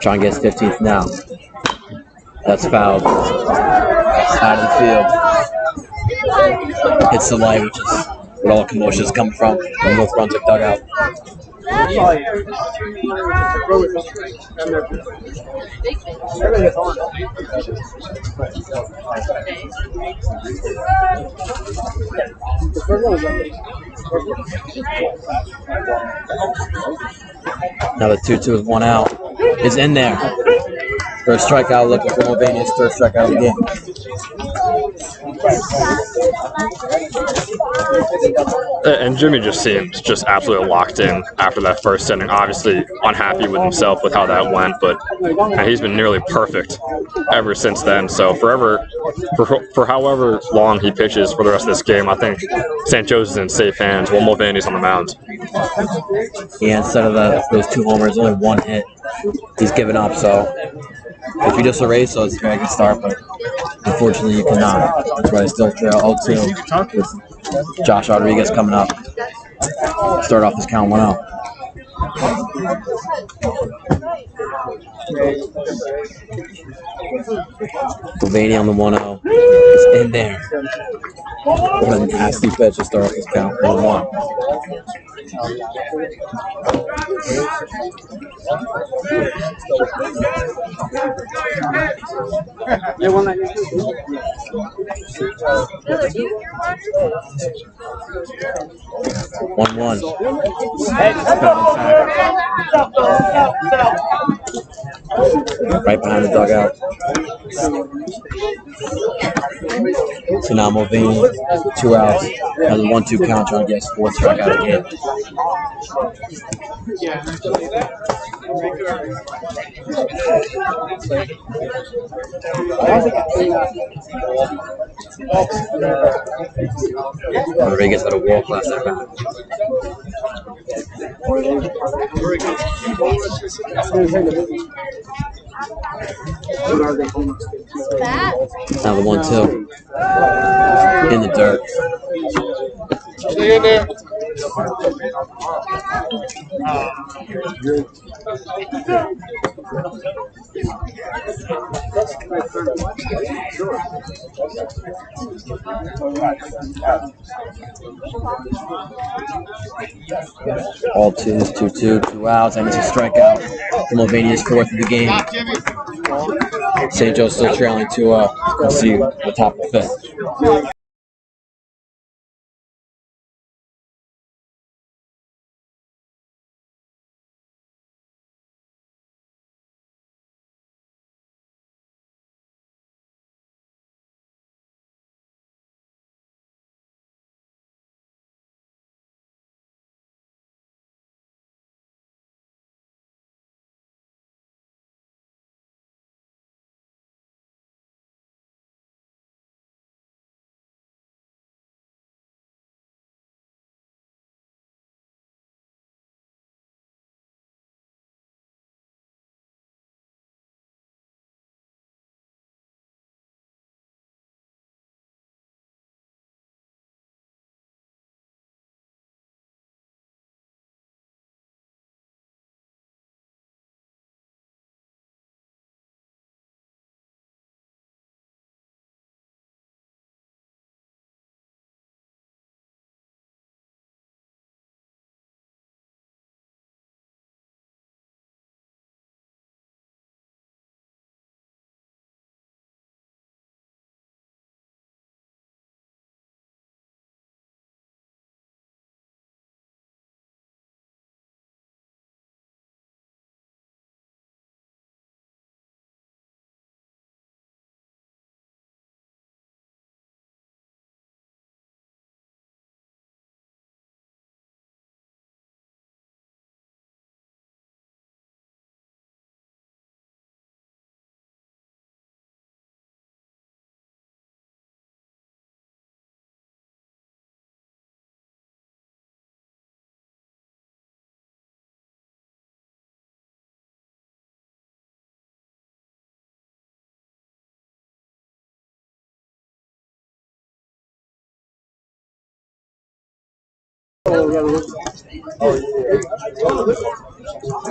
[SPEAKER 2] Trying to get his 15th now. That's fouled. Out of the field. Hits the light, which is where all the commotion is coming from. The North Brunswick dugout. Now the 2-2 with 1 out. Is in there. First strikeout looking for Mulvaney's third strikeout of the game.
[SPEAKER 1] And Jimmy just seems just absolutely locked in after that first inning. Obviously unhappy with himself with how that went, but he's been nearly perfect ever since then. So for however long he pitches for the rest of this game, I think St. Joe's is in safe hands while Mulvaney's on the mound.
[SPEAKER 2] Yeah, instead of those 2 homers, only 1 hit. He's given up, so if you just erase those, it's a very good start, but unfortunately you cannot. That's why I still trail 0-2 with Josh Rodriguez coming up. Start off this count 1-0. Mulvaney on the 1-0. It's in there. What a nasty pitch to start off this count 1-1. Right behind the dugout. So now Mulvaney, 2 outs. Has a 1-2 count, trying to get his 4th strikeout of the game. Rodriguez had a walk last at bat. Now the 1-2 in the dirt.
[SPEAKER 3] Stay in there.
[SPEAKER 2] All 2s, 2-2, 2 outs, and it's a strikeout. Mulvaney's 4th of the game. St. Joe's still trailing 2-0. We'll see the top of the 5th.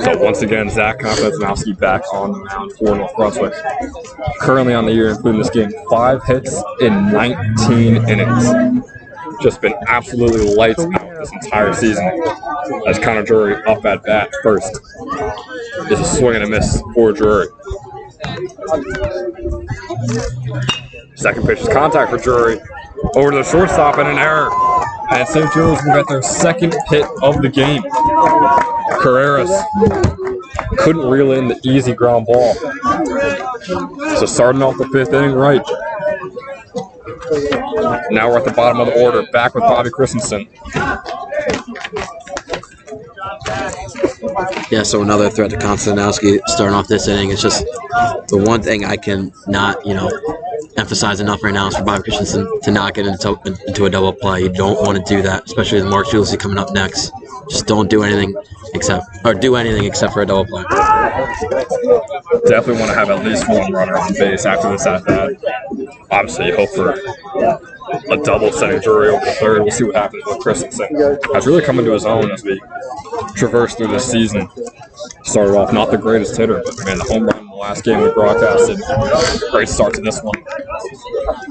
[SPEAKER 1] So once again, Zach Konstantinowski back on the mound for North Brunswick. Currently on the year, including this game, 5 hits in 19 innings. Just been absolutely lights out this entire season. As Connor Drury up at bat first. Is a swing and a miss for Drury. Second pitch is contact for Drury. Over to the shortstop and an error. And St. Joe's will get their second hit of the game. Carreras couldn't reel in the easy ground ball. So starting off the 5th inning right. Now we're at the bottom of the order, back with Bobby Christensen.
[SPEAKER 2] Yeah, so another threat to Konstantinowski starting off this inning. It's just the one thing I can not, emphasize enough right now is for Bobby Christensen to not get into a double play. You don't want to do that, especially with Mark Julius coming up next. Just don't do anything except for a double play.
[SPEAKER 1] Definitely want to have at least one runner on base after this at bat. Obviously, you hope for a double sending Drury over the third. We'll see what happens with Christensen. Has really come into his own as we traverse through this season. Started off not the greatest hitter, but man, the home run in the last game we broadcasted. Great start to this one.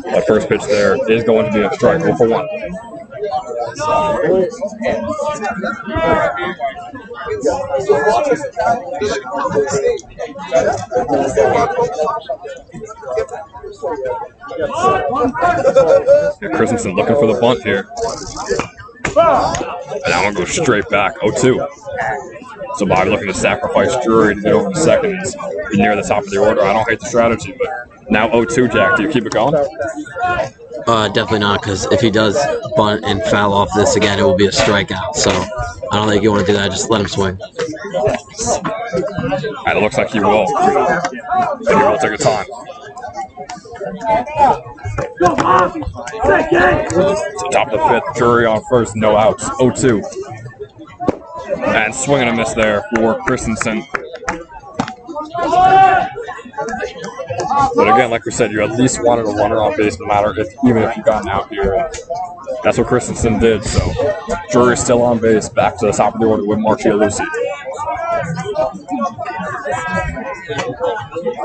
[SPEAKER 1] That first pitch there is going to be a strike, 0-for-1. Yeah, Christensen looking for the bunt here. And that one goes straight back, 0-2. So Bobby looking to sacrifice Drury to get over the second and be near the top of the order. I don't hate the strategy, but now 0-2, Jack. Do you keep it going?
[SPEAKER 2] Definitely not, because if he does bunt and foul off this again, it will be a strikeout. So I don't think you want to do that. Just let him swing.
[SPEAKER 1] And it looks like he will. And he will take a time. So top of the 5th, Drury on first, no outs, 0-2. And swing and a miss there for Christensen. But again, like we said, you at least wanted a runner on base, no matter even if you gotten out here. That's what Christensen did. So Drury's still on base, back to the top of the order with Mark Gialusi.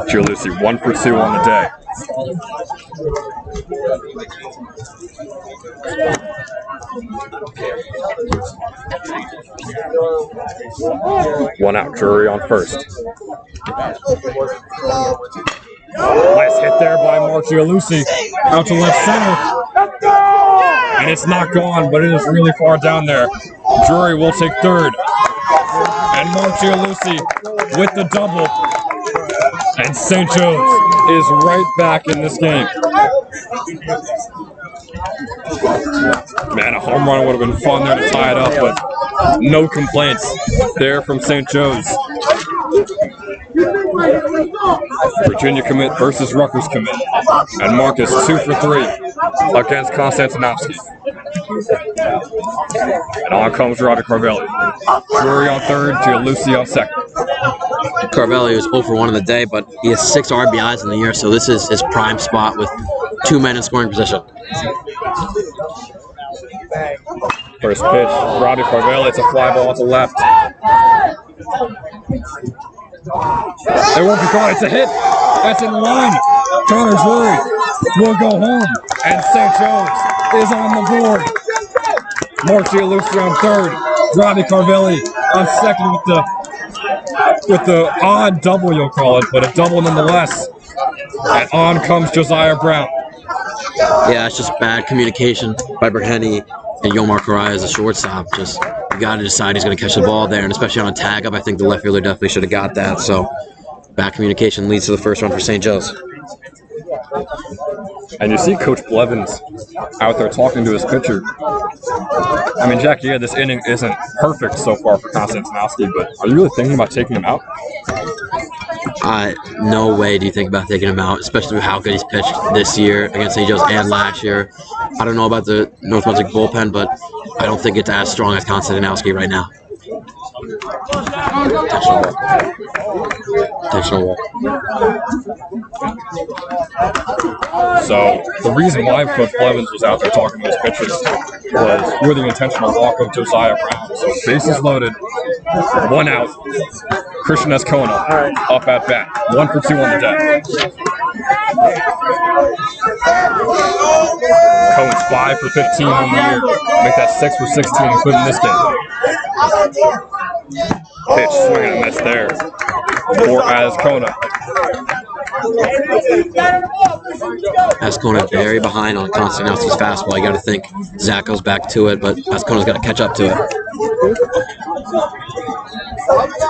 [SPEAKER 1] Gialusi 1 for 2 on the day. One out, Drury on first. Nice hit there by Mark Gialusi. Out to left center. And it's not gone, but it is really far down there. Drury will take third. And Mark Gialusi with the double. And St. Joe's is right back in this game. Man, a home run would have been fun there to tie it up, but no complaints there from St. Joe's. Virginia commit versus Rutgers commit. And Marcus 2 for 3 against Konstantinowski. And on comes Robbie Carvelli. Drury on third, Gialusi on second.
[SPEAKER 2] Carvelli was 0 for 1 in the day, but he has 6 RBIs in the year, so this is his prime spot with 2 men in scoring position.
[SPEAKER 1] First pitch, Robbie Carvelli. It's a fly ball to left. It won't be caught. It's a hit. That's in line. Connor Drury will go home, and St. Joe's is on the board. Mark Gialusi on third. Robbie Carvelli on second with the odd double, you'll call it, but a double nonetheless. And on comes Josiah Brown.
[SPEAKER 2] Yeah, it's just bad communication by Berhenny and Yomar Karai as a shortstop. Just you got to decide who's going to catch the ball there, and especially on a tag up, I think the left fielder definitely should have got that. So bad communication leads to the first run for St. Joe's.
[SPEAKER 1] And you see Coach Blevins out there talking to his pitcher. I mean, Jack, yeah, this inning isn't perfect so far for Konstantinowski, but are you really thinking about taking him out?
[SPEAKER 2] No way do you think about taking him out, especially with how good he's pitched this year against St. Joe's and last year. I don't know about the North Brunswick bullpen, but I don't think it's as strong as Konstantinowski right now. Intentional walk.
[SPEAKER 1] So the reason why Coach Blevins was out there talking to his pitchers was with the intentional walk of Josiah Brown. So bases loaded, 1 out. Christian Escona up at bat, 1 for 2 on the day. Cohen's 5 for 15 on the year, make that 6 for 16, including this game. Pitch, swing and a miss there for Escona.
[SPEAKER 2] Ascona very behind on Konstantinowski's fastball. You got to think Zach goes back to it, but Ascona's got to catch up to it.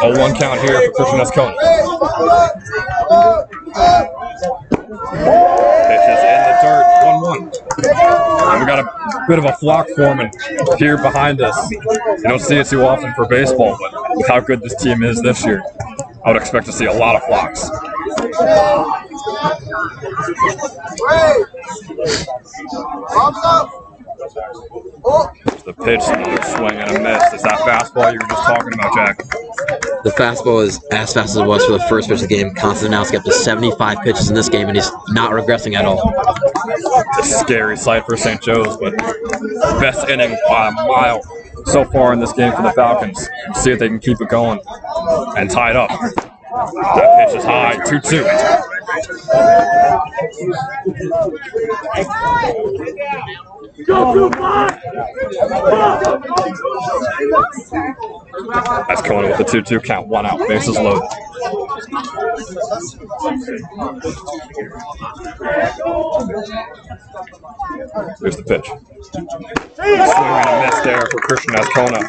[SPEAKER 1] 0-1 count here for Christian Escona. Pitches in the dirt, 1-1. And we got a bit of a flock forming here behind us. You don't see it too often for baseball, but with how good this team is this year, I would expect to see a lot of flocks. The pitch, another swing and a miss. Is that fastball you were just talking about, Jack?
[SPEAKER 2] The fastball is as fast as it was for the first pitch of the game. Konstantinowski up to 75 pitches in this game, and he's not regressing at all.
[SPEAKER 1] It's a scary sight for St. Joe's, but best inning by a mile so far in this game for the Falcons. See if they can keep it going and tie it up. That pitch is high, 2-2. That's going with the 2-2 count, 1 out, bases loaded. Here's the pitch. Swing and a miss there for Christian Escona.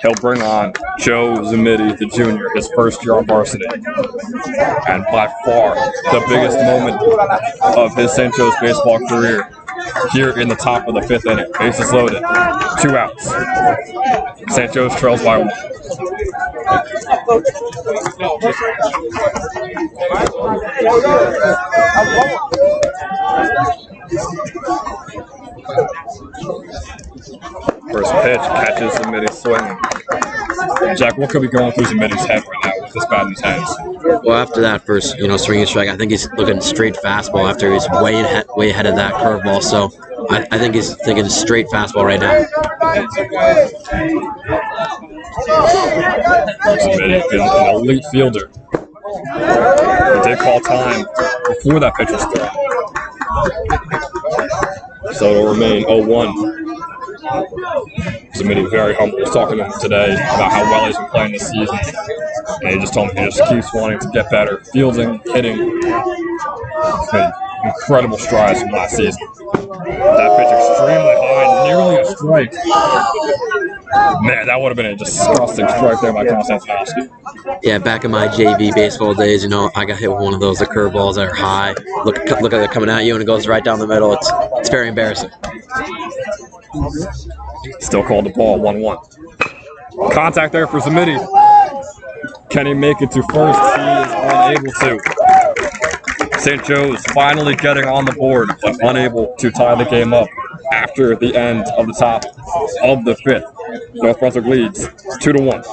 [SPEAKER 1] He'll bring on Joe Zamidi, the junior, his first year on varsity. And by far, the biggest moment of his St. Joe's baseball career here in the top of the 5th inning. Bases loaded, 2 outs. St. Joe's trails by 1. First pitch, catches Zamidi swinging. Jack, what could be going through Zamidi's head right now with this bat in his hands?
[SPEAKER 2] Well, after that first, swinging strike, I think he's looking straight fastball after he's way ahead of that curveball. So I think he's thinking straight fastball right now.
[SPEAKER 1] Zamidi, an elite fielder. He did call time before that pitch was thrown. So it'll remain 0-1. Zamidi very humble. I was talking to him today about how well he's been playing this season. And he just told me he just keeps wanting to get better. Fielding, hitting. It's been incredible strides from last season. That pitch extremely high, nearly a strike. Man, that would have been a disgusting strike there by Konstantinowski.
[SPEAKER 2] Yeah, back in my JV baseball days, I got hit with one of those, the curveballs that are high. Look like they're coming at you, and it goes right down the middle. It's very embarrassing.
[SPEAKER 1] Still called the ball, 1-1. Contact there for Zamidi. Can he make it to first? He is unable to. St. Joe's finally getting on the board, but unable to tie the game up after the end of the top of the 5th. North Brunswick leads 2-1.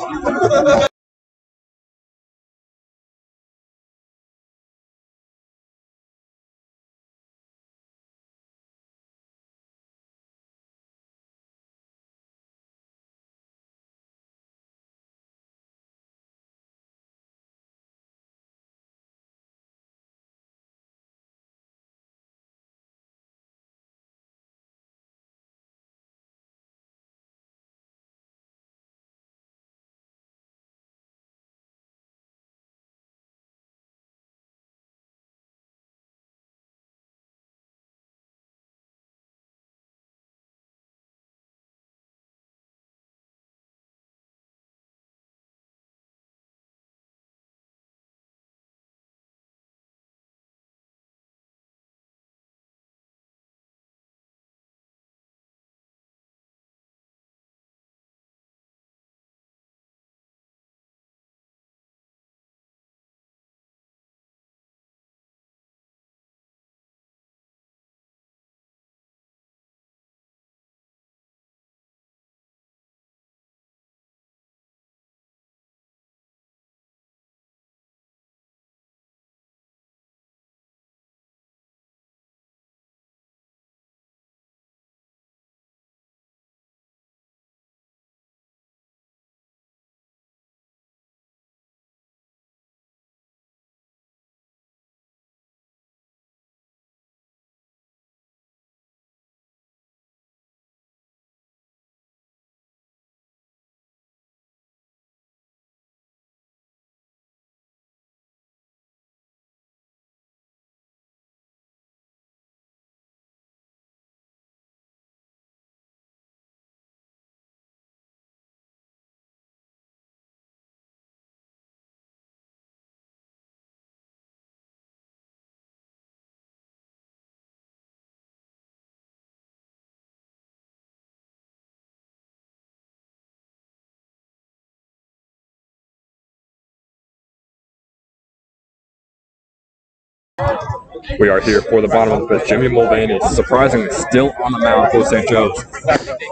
[SPEAKER 1] We are here for the bottom of the fifth. Jimmy Mulvaney, surprisingly, still on the mound for St. Joe's.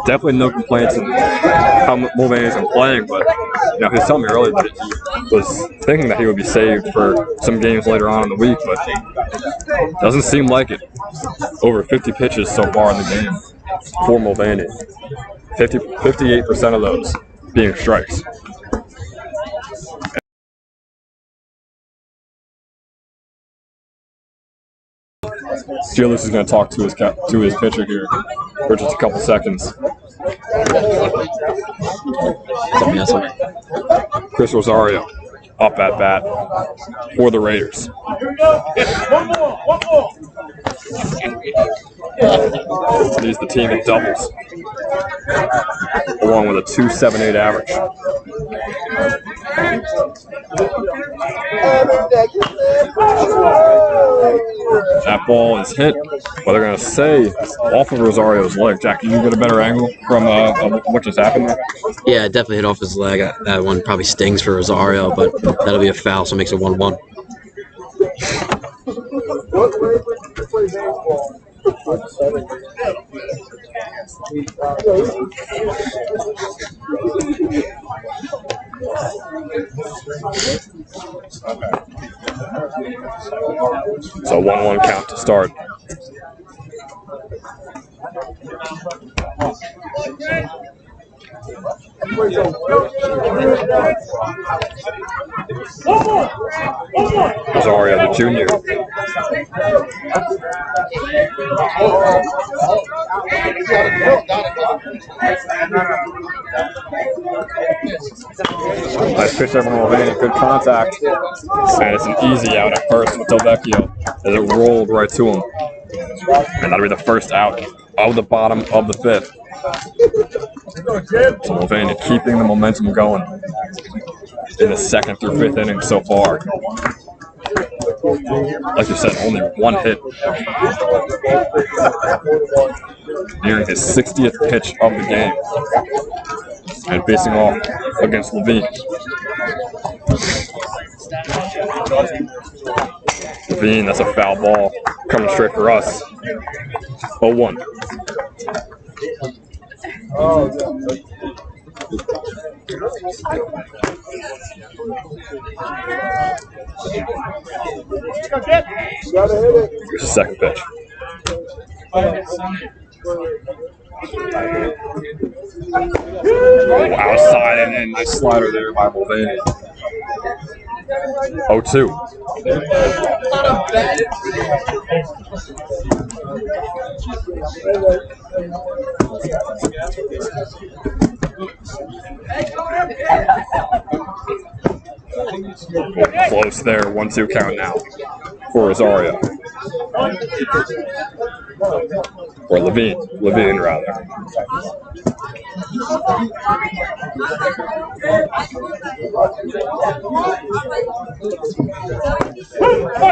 [SPEAKER 1] Definitely no complaints in how Mulvaney's been playing, but he was telling me earlier that he was thinking that he would be saved for some games later on in the week, but doesn't seem like it. Over 50 pitches so far in the game for Mulvaney. 58% of those being strikes. Gianluca is going to talk to his pitcher here for just a couple seconds. Chris Rosario up at bat for the Raiders. Leads the team in doubles, along with a .278 average. That ball is hit, but they're going to say off of Rosario's leg. Jack, can you get a better angle from what just happened there?
[SPEAKER 2] Yeah, it definitely hit off his leg. That one probably stings for Rosario, but that'll be a foul, so it makes it 1-1.
[SPEAKER 1] So 1-1 count to start. Rosario, the junior. Nice pitch there from Mulvaney, good contact. And it's an easy out at first with Delvecchio as it rolled right to him. And that'll be the first out of the bottom of the fifth. So Mulvaney keeping the momentum going in the second through fifth inning so far. Like you said, only one hit. Nearing his 60th pitch of the game. And facing off against Levine. Levine, that's a foul ball coming straight for us. 0-1. Here's the second pitch. Outside and in. Nice slider there by Mulvaney. 0-2. Close there, 1-2 count now for Rosario. Or Levine rather.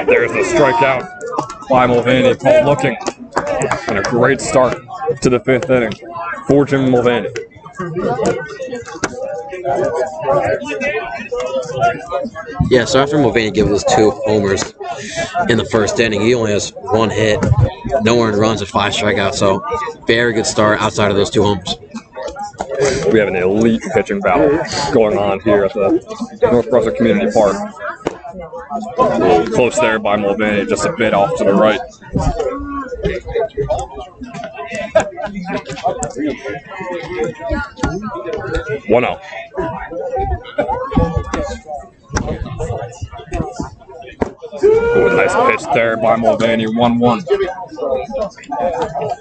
[SPEAKER 1] There's the strikeout by Mulvaney. Paul looking, and a great start to the fifth inning for Jim Mulvaney.
[SPEAKER 2] Yeah, so after Mulvaney gave us 2 homers in the first inning, he only has 1 hit, no earned runs, and 5 strikeouts. So very good start outside of those 2 homers.
[SPEAKER 1] We have an elite pitching battle going on here at the North Brunswick Community Park. Close there by Mulvaney, just a bit off to the right. One out. Ooh, nice pitch there by Mulvaney. 1-1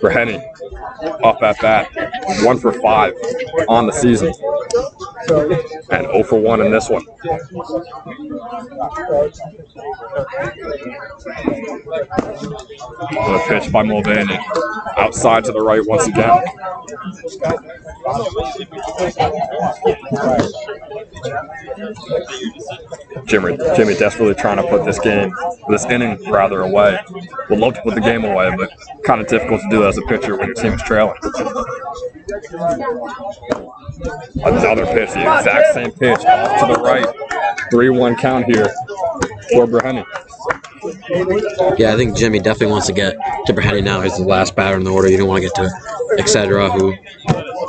[SPEAKER 1] for Henny. Off at bat. 1 for 5 on the season. And 0 for 1 in this one. The pitch by Mulvaney. Outside to the right once again. Jimmy desperately trying to put this inning away. Would love to put the game away, but kind of difficult to do as a pitcher when your team is trailing. Another pitch, the exact same pitch to the right. 3-1 count here for Breheny.
[SPEAKER 2] Yeah, I think Jimmy definitely wants to get to Brahetti now. He's the last batter in the order. You don't want to get to Excedra, who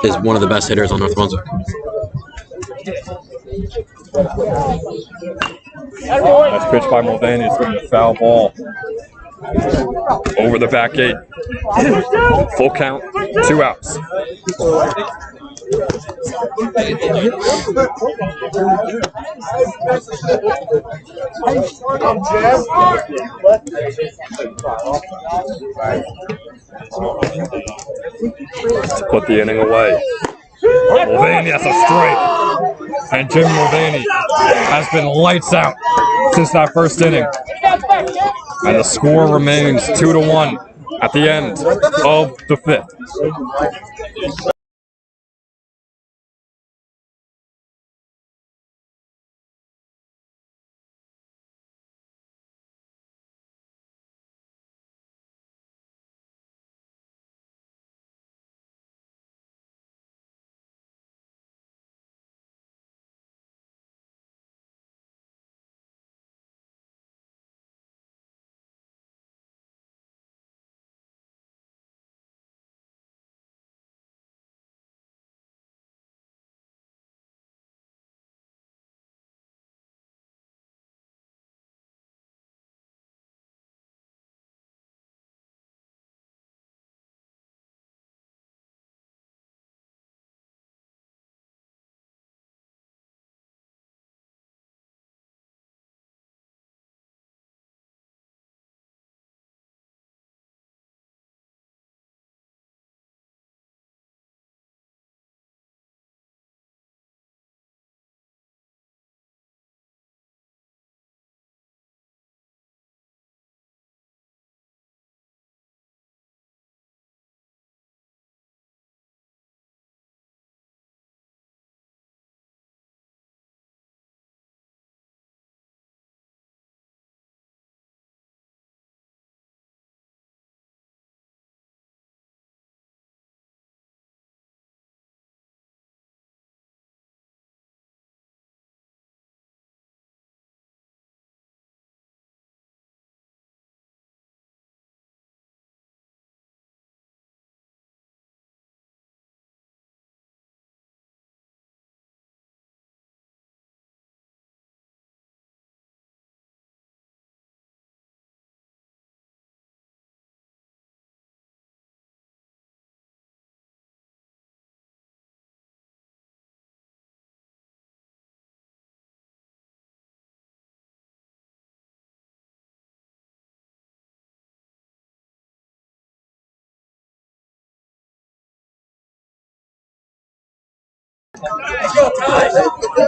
[SPEAKER 2] is one of the best hitters on North Brunswick.
[SPEAKER 1] Nice pitch by Mulvaney. It's going to be a foul ball. Over the back gate. Full count, 2 outs. To put the inning away. Mulvaney, that's a strike. And Jim Mulvaney has been lights out since that first inning. And the score remains 2-1 at the end of the 5th.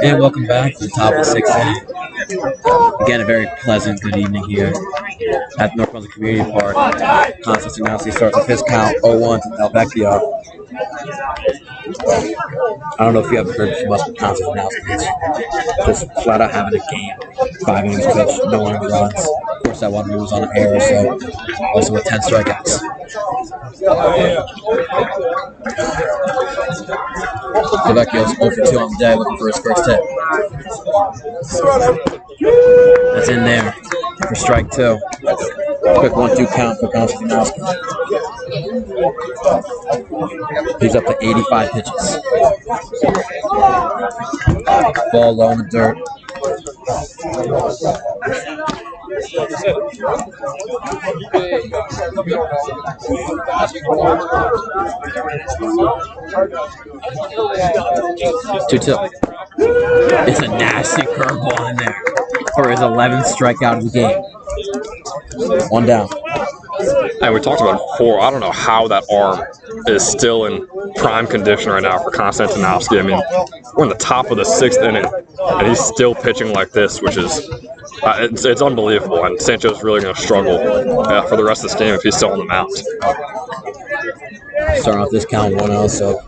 [SPEAKER 2] And welcome back to the top of the 6th inning. Again, a very pleasant good evening here at North Brunswick Community Park. Constantine starts with his count 0-1 to Delvecchio. I don't know if you ever heard from us, but Constantine just flat out having a game. 5 innings pitched, no earned runs. Of course, that one was on the air, so also with 10 strikeouts. Delvecchio's 0-2 on the day, looking for his first hit. That's in there for strike 2. Quick 1-2 count for Constantine. He's up to 85 pitches. Ball low in the dirt. 2-2. It's a nasty curveball in there for his 11th strikeout of the game. 1 down.
[SPEAKER 1] And we talked about it before. I don't know how that arm is still in prime condition right now for Konstantinovsky. I mean, we're in the top of the 6th inning, and he's still pitching like this, which is it's unbelievable. And Sancho's really going to struggle for the rest of this game if he's still on the mound.
[SPEAKER 2] Starting off this count 1-0, so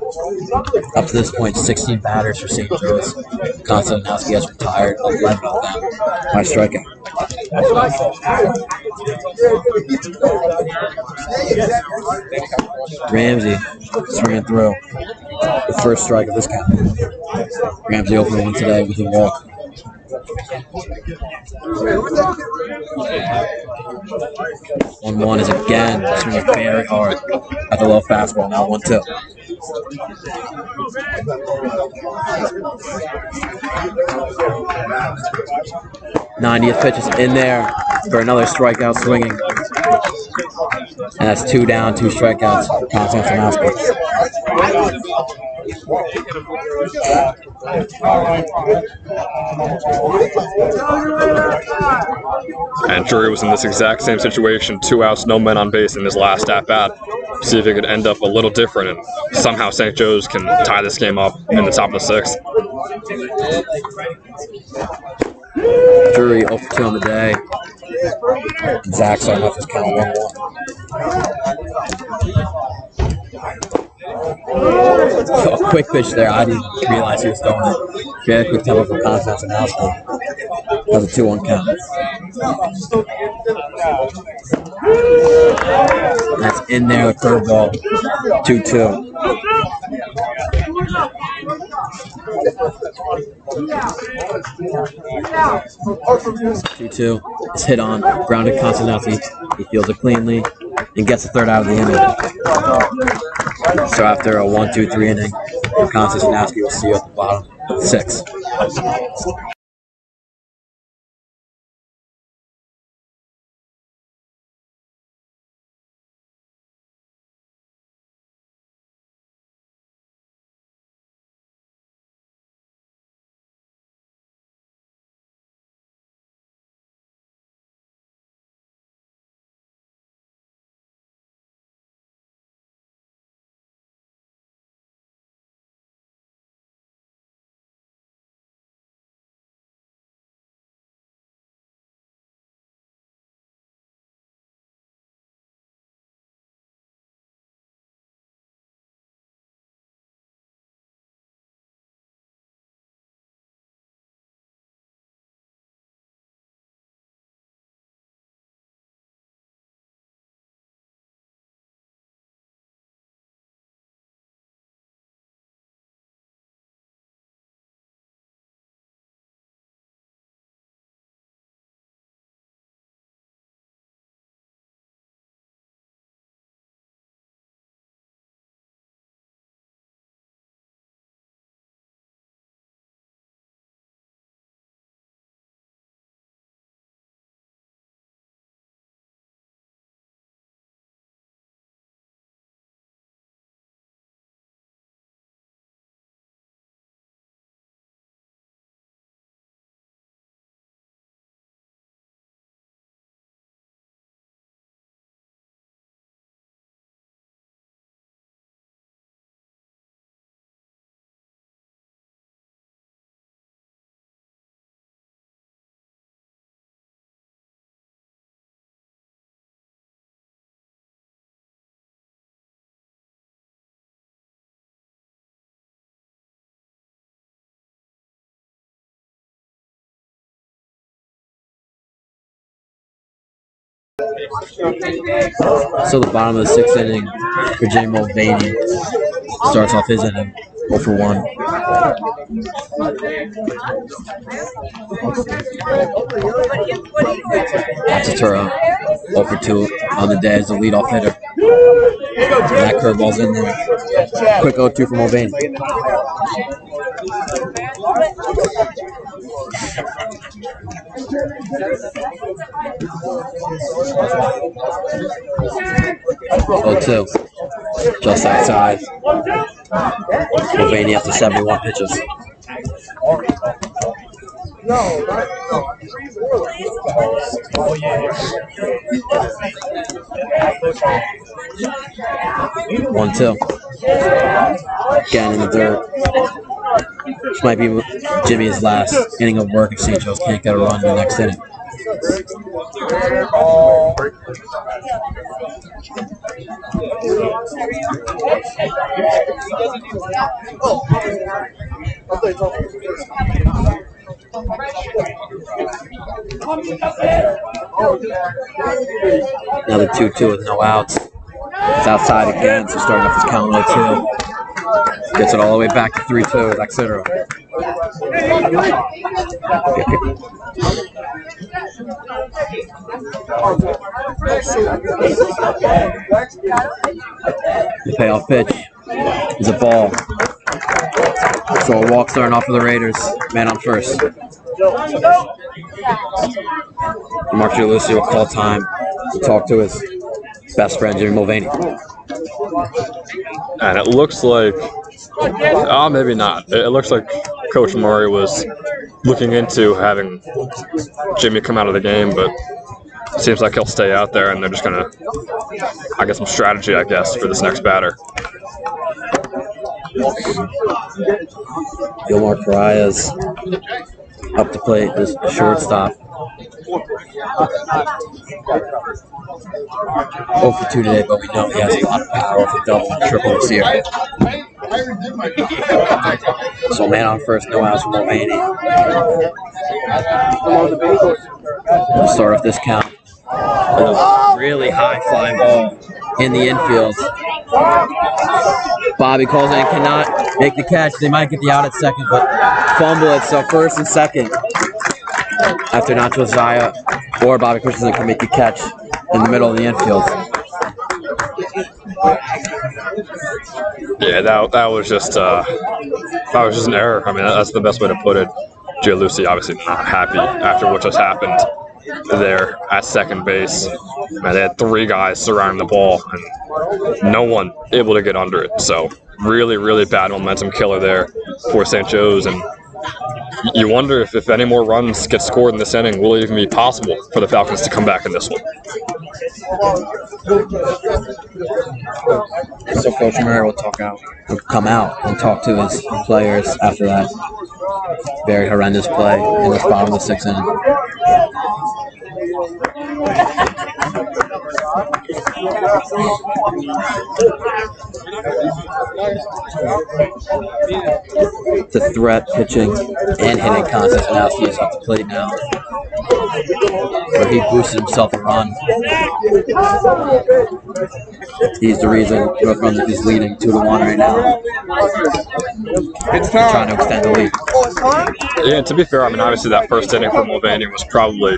[SPEAKER 2] up to this point, 16 batters for St. Joe's. Konstantinovsky has retired 11 of them by strikeout. Ramsey swinging through the first strike of this count. Ramsey opened 1 today with a walk. 1-1 is again swinging very hard at the low fastball. Now 1-2. 90th pitch is in there for another strikeout swinging. And that's 2 down, 2 strikeouts for Konstantinowski.
[SPEAKER 1] And Drury was in this exact same situation, 2 outs, no men on base in his last at-bat. See if it could end up a little different, and somehow St. Joe's can tie this game up in the top of the 6th.
[SPEAKER 2] Drury 0 for 2 on the day. Zach starting off his count 1-1. A quick pitch there. I didn't realize he was throwing it. Very quick tempo from Konstantinowski. That's a 2-1 count. That's in there, the curveball. 2-2. 2-2. It's hit on. Grounded Konstantinowski. He fields it cleanly and gets the 3rd out of the inning. So after a 1-2-3 inning, Konstantinowski will see you at the bottom of the 6th. So the bottom of the 6th inning for Jay Mulvaney starts off his inning 0 for 1. Atsatura 0 for 2 on the day as the leadoff hitter. And that curveball's in there. Quick 0-2 for Mulvaney. Oh, 2. Just outside. Mulvaney after 71 pitches. One, 2. Again in the 3rd. This might be Jimmy's last inning of work if St. Joe's can't get a run in the next inning. Another 2-2 with no outs. It's outside again, so starting off his count 0-2. Gets it all the way back to 3-2 with Exeter. The payoff pitch is a ball. So a walk starting off for the Raiders. Man on first. Mark Giulici will call time to talk to his best friend, Jimmy Mulvaney.
[SPEAKER 1] And it looks like, maybe not. It looks like Coach Murray was looking into having Jimmy come out of the game, but it seems like he'll stay out there, and they're just going to, get some strategy, for this next batter.
[SPEAKER 2] Gilmar Pariah's up to plate, this shortstop. 0 for 2 today, but we know he has a lot of power for double and triple this year. So man on first, no outs for Mulvaney. We'll start off this count with a really high flying ball in the infield. Bobby calls in, cannot make the catch. They might get the out at second, but fumble it. So first and second, after Nacho Zaya or Bobby Christensen can make the catch in the middle of the infield.
[SPEAKER 1] Yeah, that was just an error. I mean, that's the best way to put it. Giulici obviously not happy after what just happened there at second base. And they had 3 guys surrounding the ball and no one able to get under it. So really, really bad momentum killer there for St. Joe's. And you wonder if any more runs get scored in this inning, will it even be possible for the Falcons to come back in this one?
[SPEAKER 2] So Coach Murray will come out and talk to his players after that very horrendous play in this bottom of the 6th inning. The threat pitching and hitting contest now. He is off the plate now, where he boosted himself a run. He's the reason North Brunswick is leading 2-1 right now.
[SPEAKER 3] It's time.
[SPEAKER 2] Trying to extend the lead.
[SPEAKER 1] Yeah, to be fair, I mean, obviously that first inning for Mulvaney was probably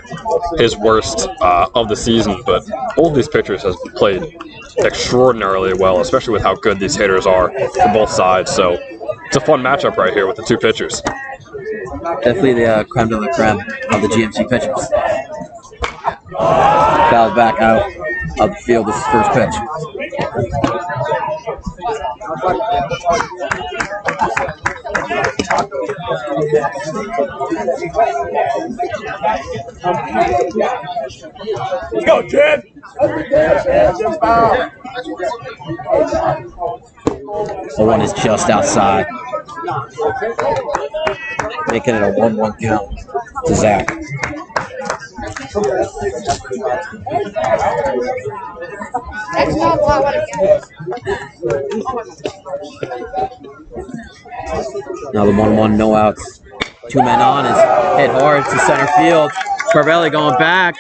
[SPEAKER 1] his worst of the season, but all of these pitchers have played extraordinarily well, especially with how good these hitters are for both sides. So it's a fun matchup right here with the 2 pitchers.
[SPEAKER 2] Definitely the creme de la creme of the GMC pitchers. Fouled back out of the field. This is first pitch.
[SPEAKER 4] Let's go, Chad.
[SPEAKER 2] The one is just outside, making it a 1-1 count to Zach. Now the 1-1, no outs. 2 men on, is hit hard to center field. Scarvelli going back,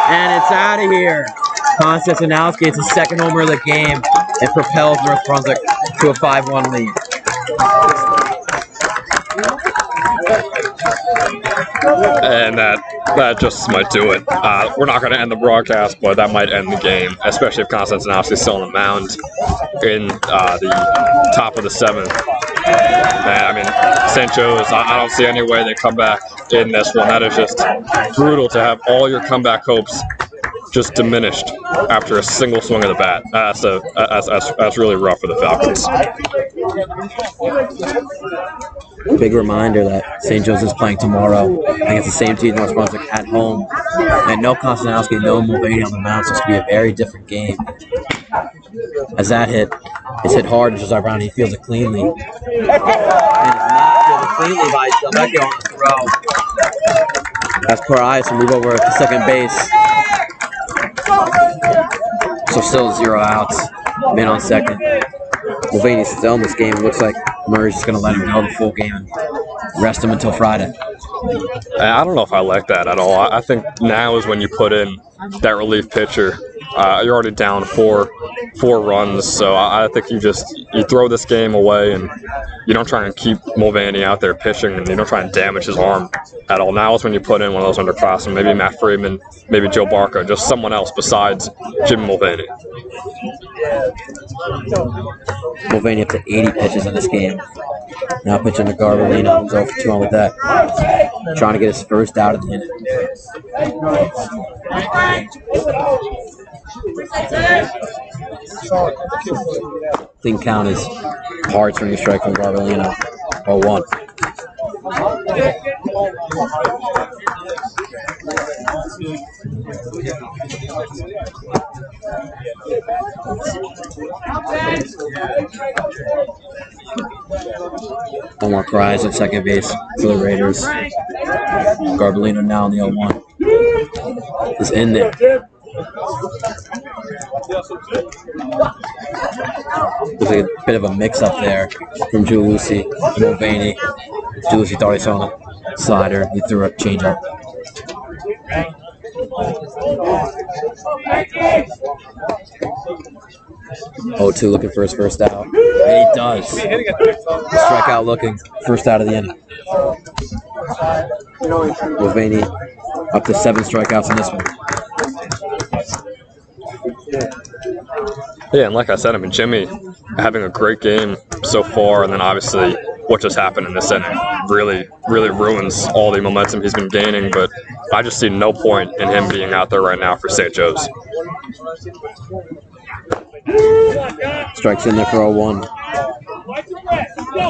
[SPEAKER 2] and it's out of here. Konstantinowski gets his 2nd homer of the game and propels North Brunswick to a 5-1 lead.
[SPEAKER 1] And that just might do it. We're not going to end the broadcast, but that might end the game, especially if Konstantinowski's still on the mound in the top of the 7th. Man, I mean, St. Joe's, I don't see any way they come back in this one. That is just brutal to have all your comeback hopes just diminished after a single swing of the bat. That's really rough for the Falcons.
[SPEAKER 2] Big reminder that St. Joe's is playing tomorrow against the same team, North Brunswick, at home. And no Konstantinowski, no Mulvaney on the mound, so it's going to be a very different game. As that hit is hit hard, and Josiah Brown, he feels it cleanly. And it's not fielded cleanly by Delvecchio on the throw. That's Pariah to move over to second base. So still 0 outs. Man on second. Mulvaney's still in this game. It looks like Murray's just going to let him go the full game and rest him until Friday.
[SPEAKER 1] I don't know if I like that at all. I think now is when you put in that relief pitcher. You're already down four runs, so I think you you throw this game away and you don't try and keep Mulvaney out there pitching, and you don't try and damage his arm at all. Now is when you put in one of those underclassmen, maybe Matt Freeman, maybe Joe Barca, just someone else besides Jim Mulvaney.
[SPEAKER 2] Mulvaney up to 80 pitches in this game. Now pitching to Garbolino, who's 0 for 2 with that. Trying to get his first out of the inning. Clean count is hard swinging strike from Garbolino. 0-1. One more Cries at second base for the Raiders. Garbolino now on the 0-1. Is in there. There's a bit of a mix-up there from Giuliucci and Mulvaney. Giuliucci thought he saw a slider. He threw a changeup. Oh, 2 looking for his first out. And he does. Strikeout looking. First out of the inning. Mulvaney up to 7 strikeouts in this one.
[SPEAKER 1] Yeah, and like I said, I mean, Jimmy having a great game so far, and then obviously what just happened in this inning really ruins all the momentum he's been gaining, but I just see no point in him being out there right now for St. Joe's.
[SPEAKER 2] Strikes in there for 0-1.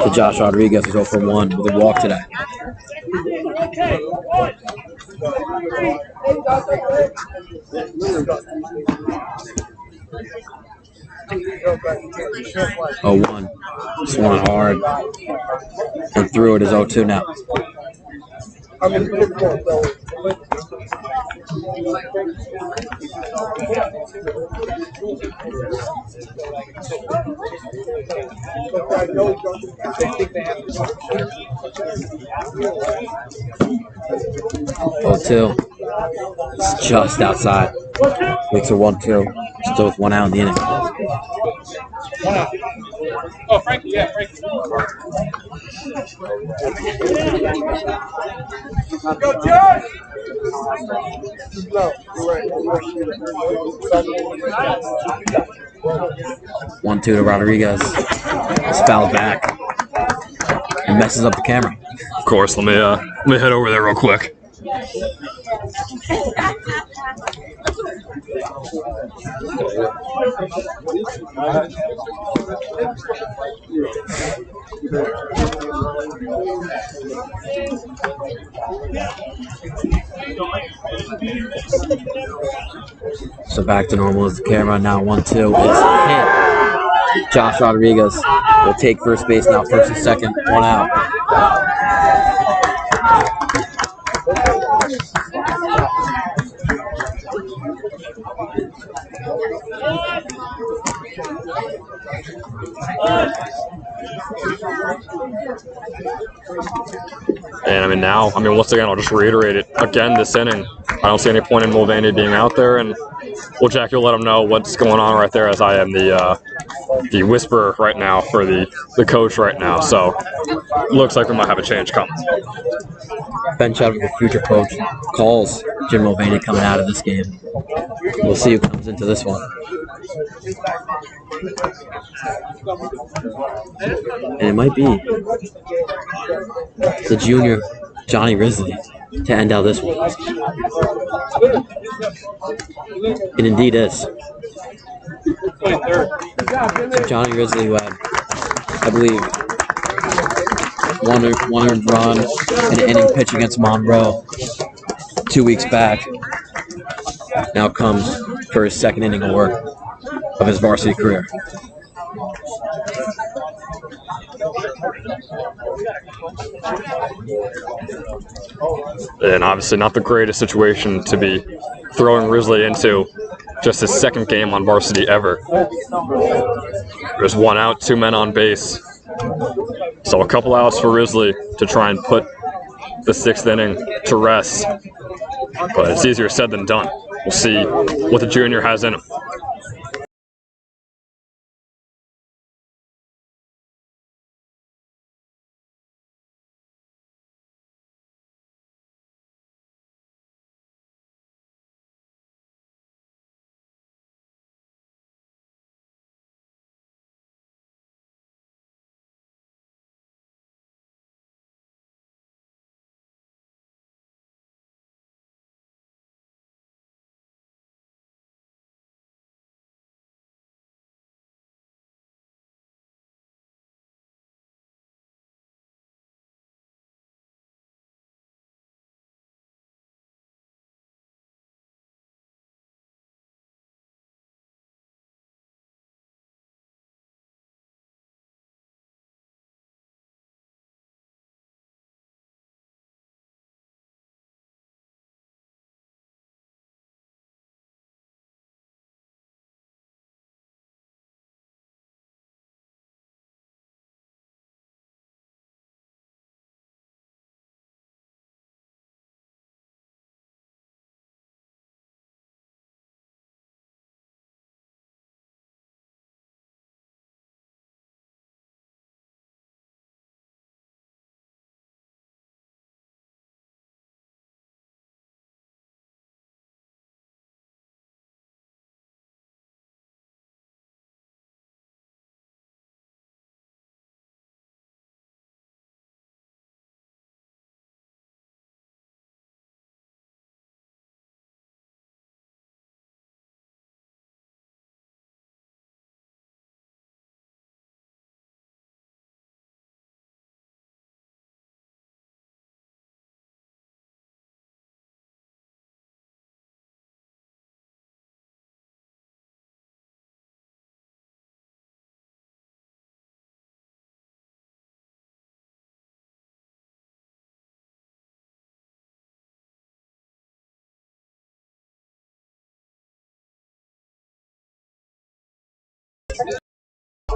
[SPEAKER 2] To Josh Rodriguez, who's 0 for 1 with a walk today. Oh, 1. Swung hard and threw it as 0-2 now. Oh, 2. It's just outside. Makes a 1-2. Still with 1 out in the inning.
[SPEAKER 4] Oh, Frankie, yeah, Frankie. Go, Josh!
[SPEAKER 2] 1-2 to Rodriguez. It's fouled back. And messes up the camera.
[SPEAKER 1] Of course, let me head over there real quick.
[SPEAKER 2] So back to normal as the camera now 1-2 is hit. Josh Rodriguez will take first base now, first and second, 1 out.
[SPEAKER 1] And once again, I'll just reiterate it again this inning. I don't see any point in Mulvaney being out there, and well, Jack, you'll let him know what's going on right there, as I am the whisperer right now for the coach right now. So looks like we might have a change coming.
[SPEAKER 2] Ben Chadwick, the future coach, calls Jim Mulvaney coming out of this game. We'll see who comes into this one. And it might be the junior Johnny Risley to end out this one. It indeed is. So Johnny Risley, who had, I believe, one earned run in an inning pitch against Monroe 2 weeks back, now comes for his second inning of work of his varsity career.
[SPEAKER 1] And obviously not the greatest situation to be throwing Risley into, just his second game on varsity ever. There's 1 out, 2 men on base. So a couple outs for Risley to try and put the 6th inning to rest. But it's easier said than done. We'll see what the junior has in him.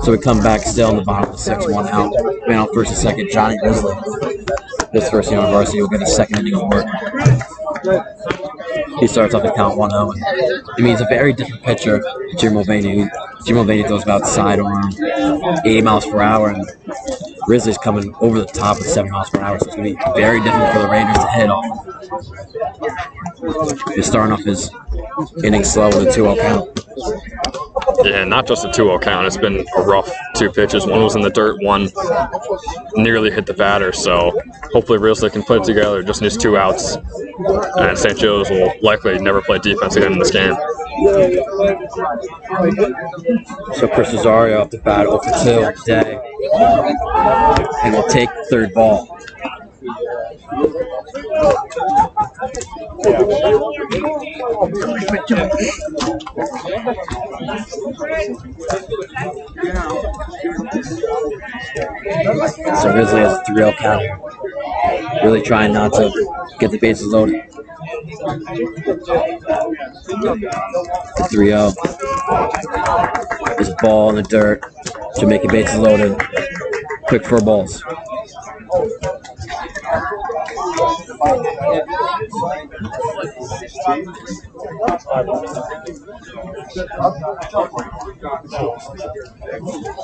[SPEAKER 2] So we come back still in the bottom of the 6th, 1 out. Man on first and second, Johnny Risley. This first year on varsity will get his second inning of work. He starts off at count 1-0. I mean, he's a very different pitcher, Jim Mulvaney. Jim Mulvaney throws about sidearm, 80 miles per hour, and Risley's coming over the top at 7 miles per hour, so it's going to be very difficult for the Raiders to hit off. He's starting off his inning slow with a 2-0 count.
[SPEAKER 1] Yeah, not just a 2-0 count. It's been a rough 2 pitches. One was in the dirt, one nearly hit the batter. So hopefully Risley can put it together. Just needs 2 outs. And St. Joe's will likely never play defense again in this game.
[SPEAKER 2] So Chris Rosario off the bat, 0 for 2 today. And will take the 3rd ball. So Risley has a 3-0 count. Really trying not to get the bases loaded. 3-0. There's a ball in the dirt. Jamaican bases loaded. Quick 4 balls.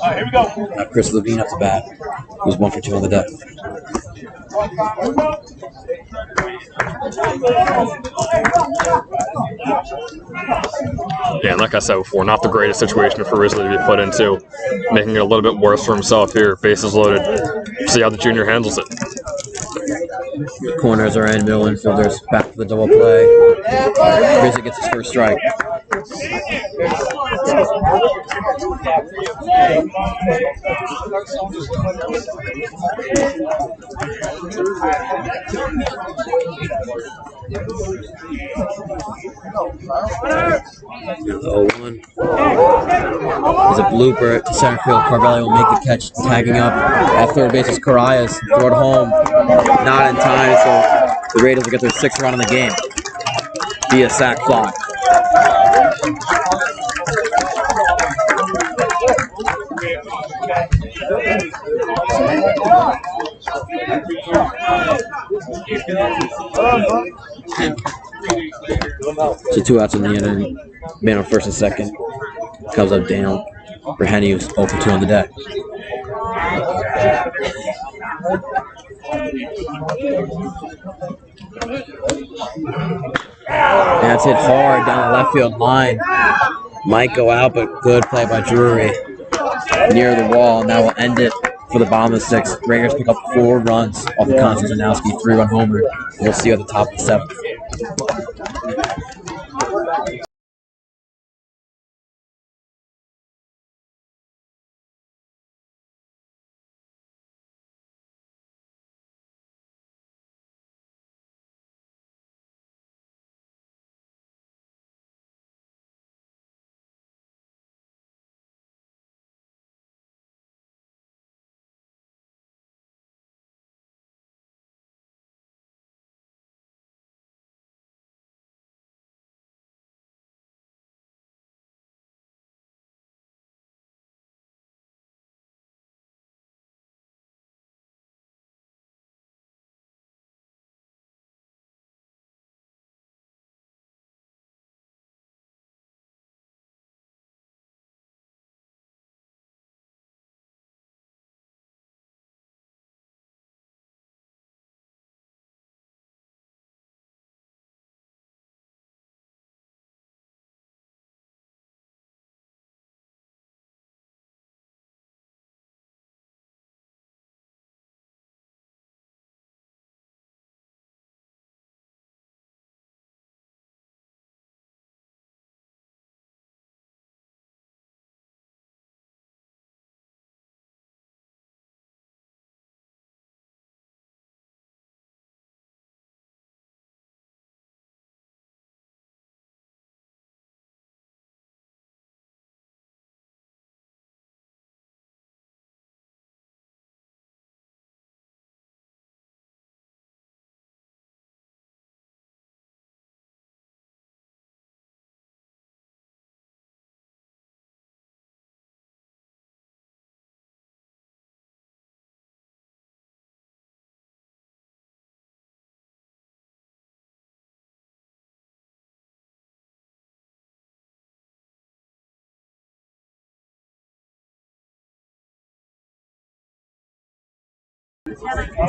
[SPEAKER 4] Here we go.
[SPEAKER 2] Chris Levine off the bat. Who's 1 for 2 on the day.
[SPEAKER 1] Yeah, and like I said before, not the greatest situation for Risley to be put into, making it a little bit worse for himself here. Bases loaded. See how the junior handles it.
[SPEAKER 2] Corners are in, middle infielders back for the double play. Risley gets his first strike. The 0-1. There's a blooper to center field. Carvelli will make the catch, tagging up. At third base is Carias. Throw it home. Not in time, so the Raiders will get their 6th run in the game via sac fly. So 2 outs in the inning. Man on first and second. Comes up down for Henny, who's 0 for 2 on the day. And that's hit hard down the left field line. Might go out, but good play by Drury near the wall, and that will end it for the bottom of the 6th. Raiders pick up 4 runs off of Konstantinowski, 3-run homer. We'll see you at the top of the 7th.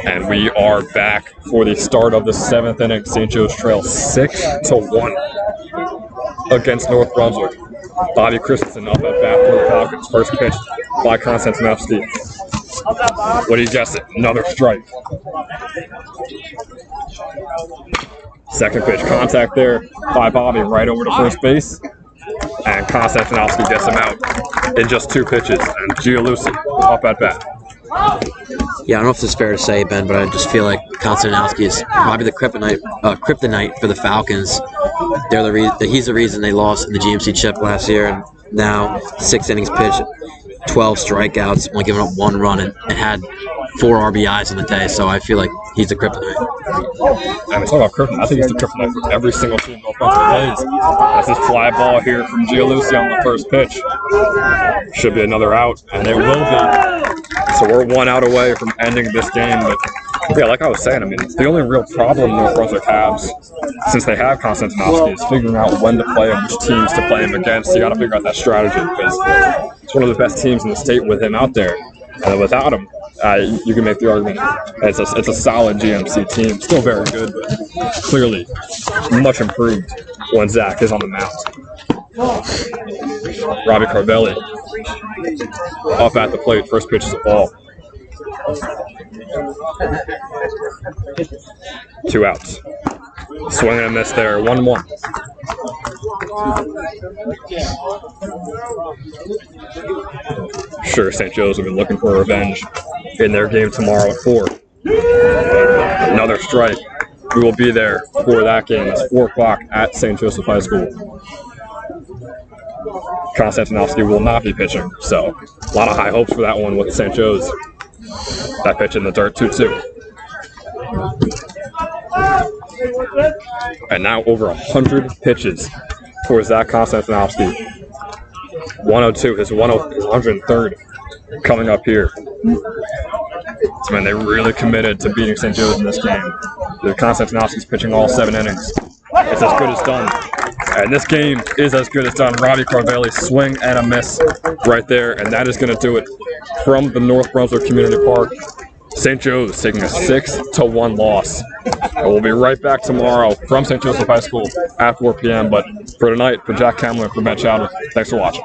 [SPEAKER 1] And we are back for the start of the 7th inning. St. Joe's trail 6-1 against North Brunswick. Bobby Christensen up at bat for the Falcons. First pitch by Konstantinovsky. What do you guess it? Another strike. Second pitch, contact there by Bobby right over to first base. And Konstantinovsky gets him out in just 2 pitches. And Gialusi up at bat.
[SPEAKER 2] Yeah, I don't know if this is fair to say, Ben, but I just feel like Konstantinovsky is probably the kryptonite for the Falcons. He's the reason they lost in the GMC chip last year, and now 6 innings pitched, 12 strikeouts, only giving up 1 run, and had 4 RBIs in the day. So I feel like he's the kryptonite.
[SPEAKER 1] And it's all about kryptonite. I think he's the kryptonite for every single team offensive days. That's this fly ball here from Gialusi on the first pitch. Should be another out, and it will be. So we're 1 out away from ending this game. But yeah, like I was saying, I mean, the only real problem North Brunswick has, since they have Konstantinovsky, is figuring out when to play him, which teams to play him against. You got to figure out that strategy because it's one of the best teams in the state with him out there. And without him, you can make the argument it's a solid GMC team. Still very good, but clearly much improved when Zach is on the mound. Robbie Carvelli up at the plate. First pitch is a ball. 2 outs. Swing and a miss there. 1-1. Sure, St. Joe's will be looking for revenge in their game tomorrow at 4. Another strike. We will be there for that game. It's 4 o'clock at St. Joseph High School. Konstantinovsky will not be pitching, so a lot of high hopes for that one with St. Joe's. That pitch in the dirt, 2-2. And now over 100 pitches for Zach Konstantinovsky. 102, his 103rd coming up here. So, man, they really committed to beating St. Joe's in this game. Konstantinovsky's pitching all 7 innings. It's as good as done. And this game is as good as done. Robbie Carvelli, swing and a miss right there. And that is going to do it from the North Brunswick Community Park. St. Joe's taking a 6-1 loss. And we'll be right back tomorrow from St. Joseph High School at 4 p.m. But for tonight, for Jack Kemler, for Ben Chowder, thanks for watching.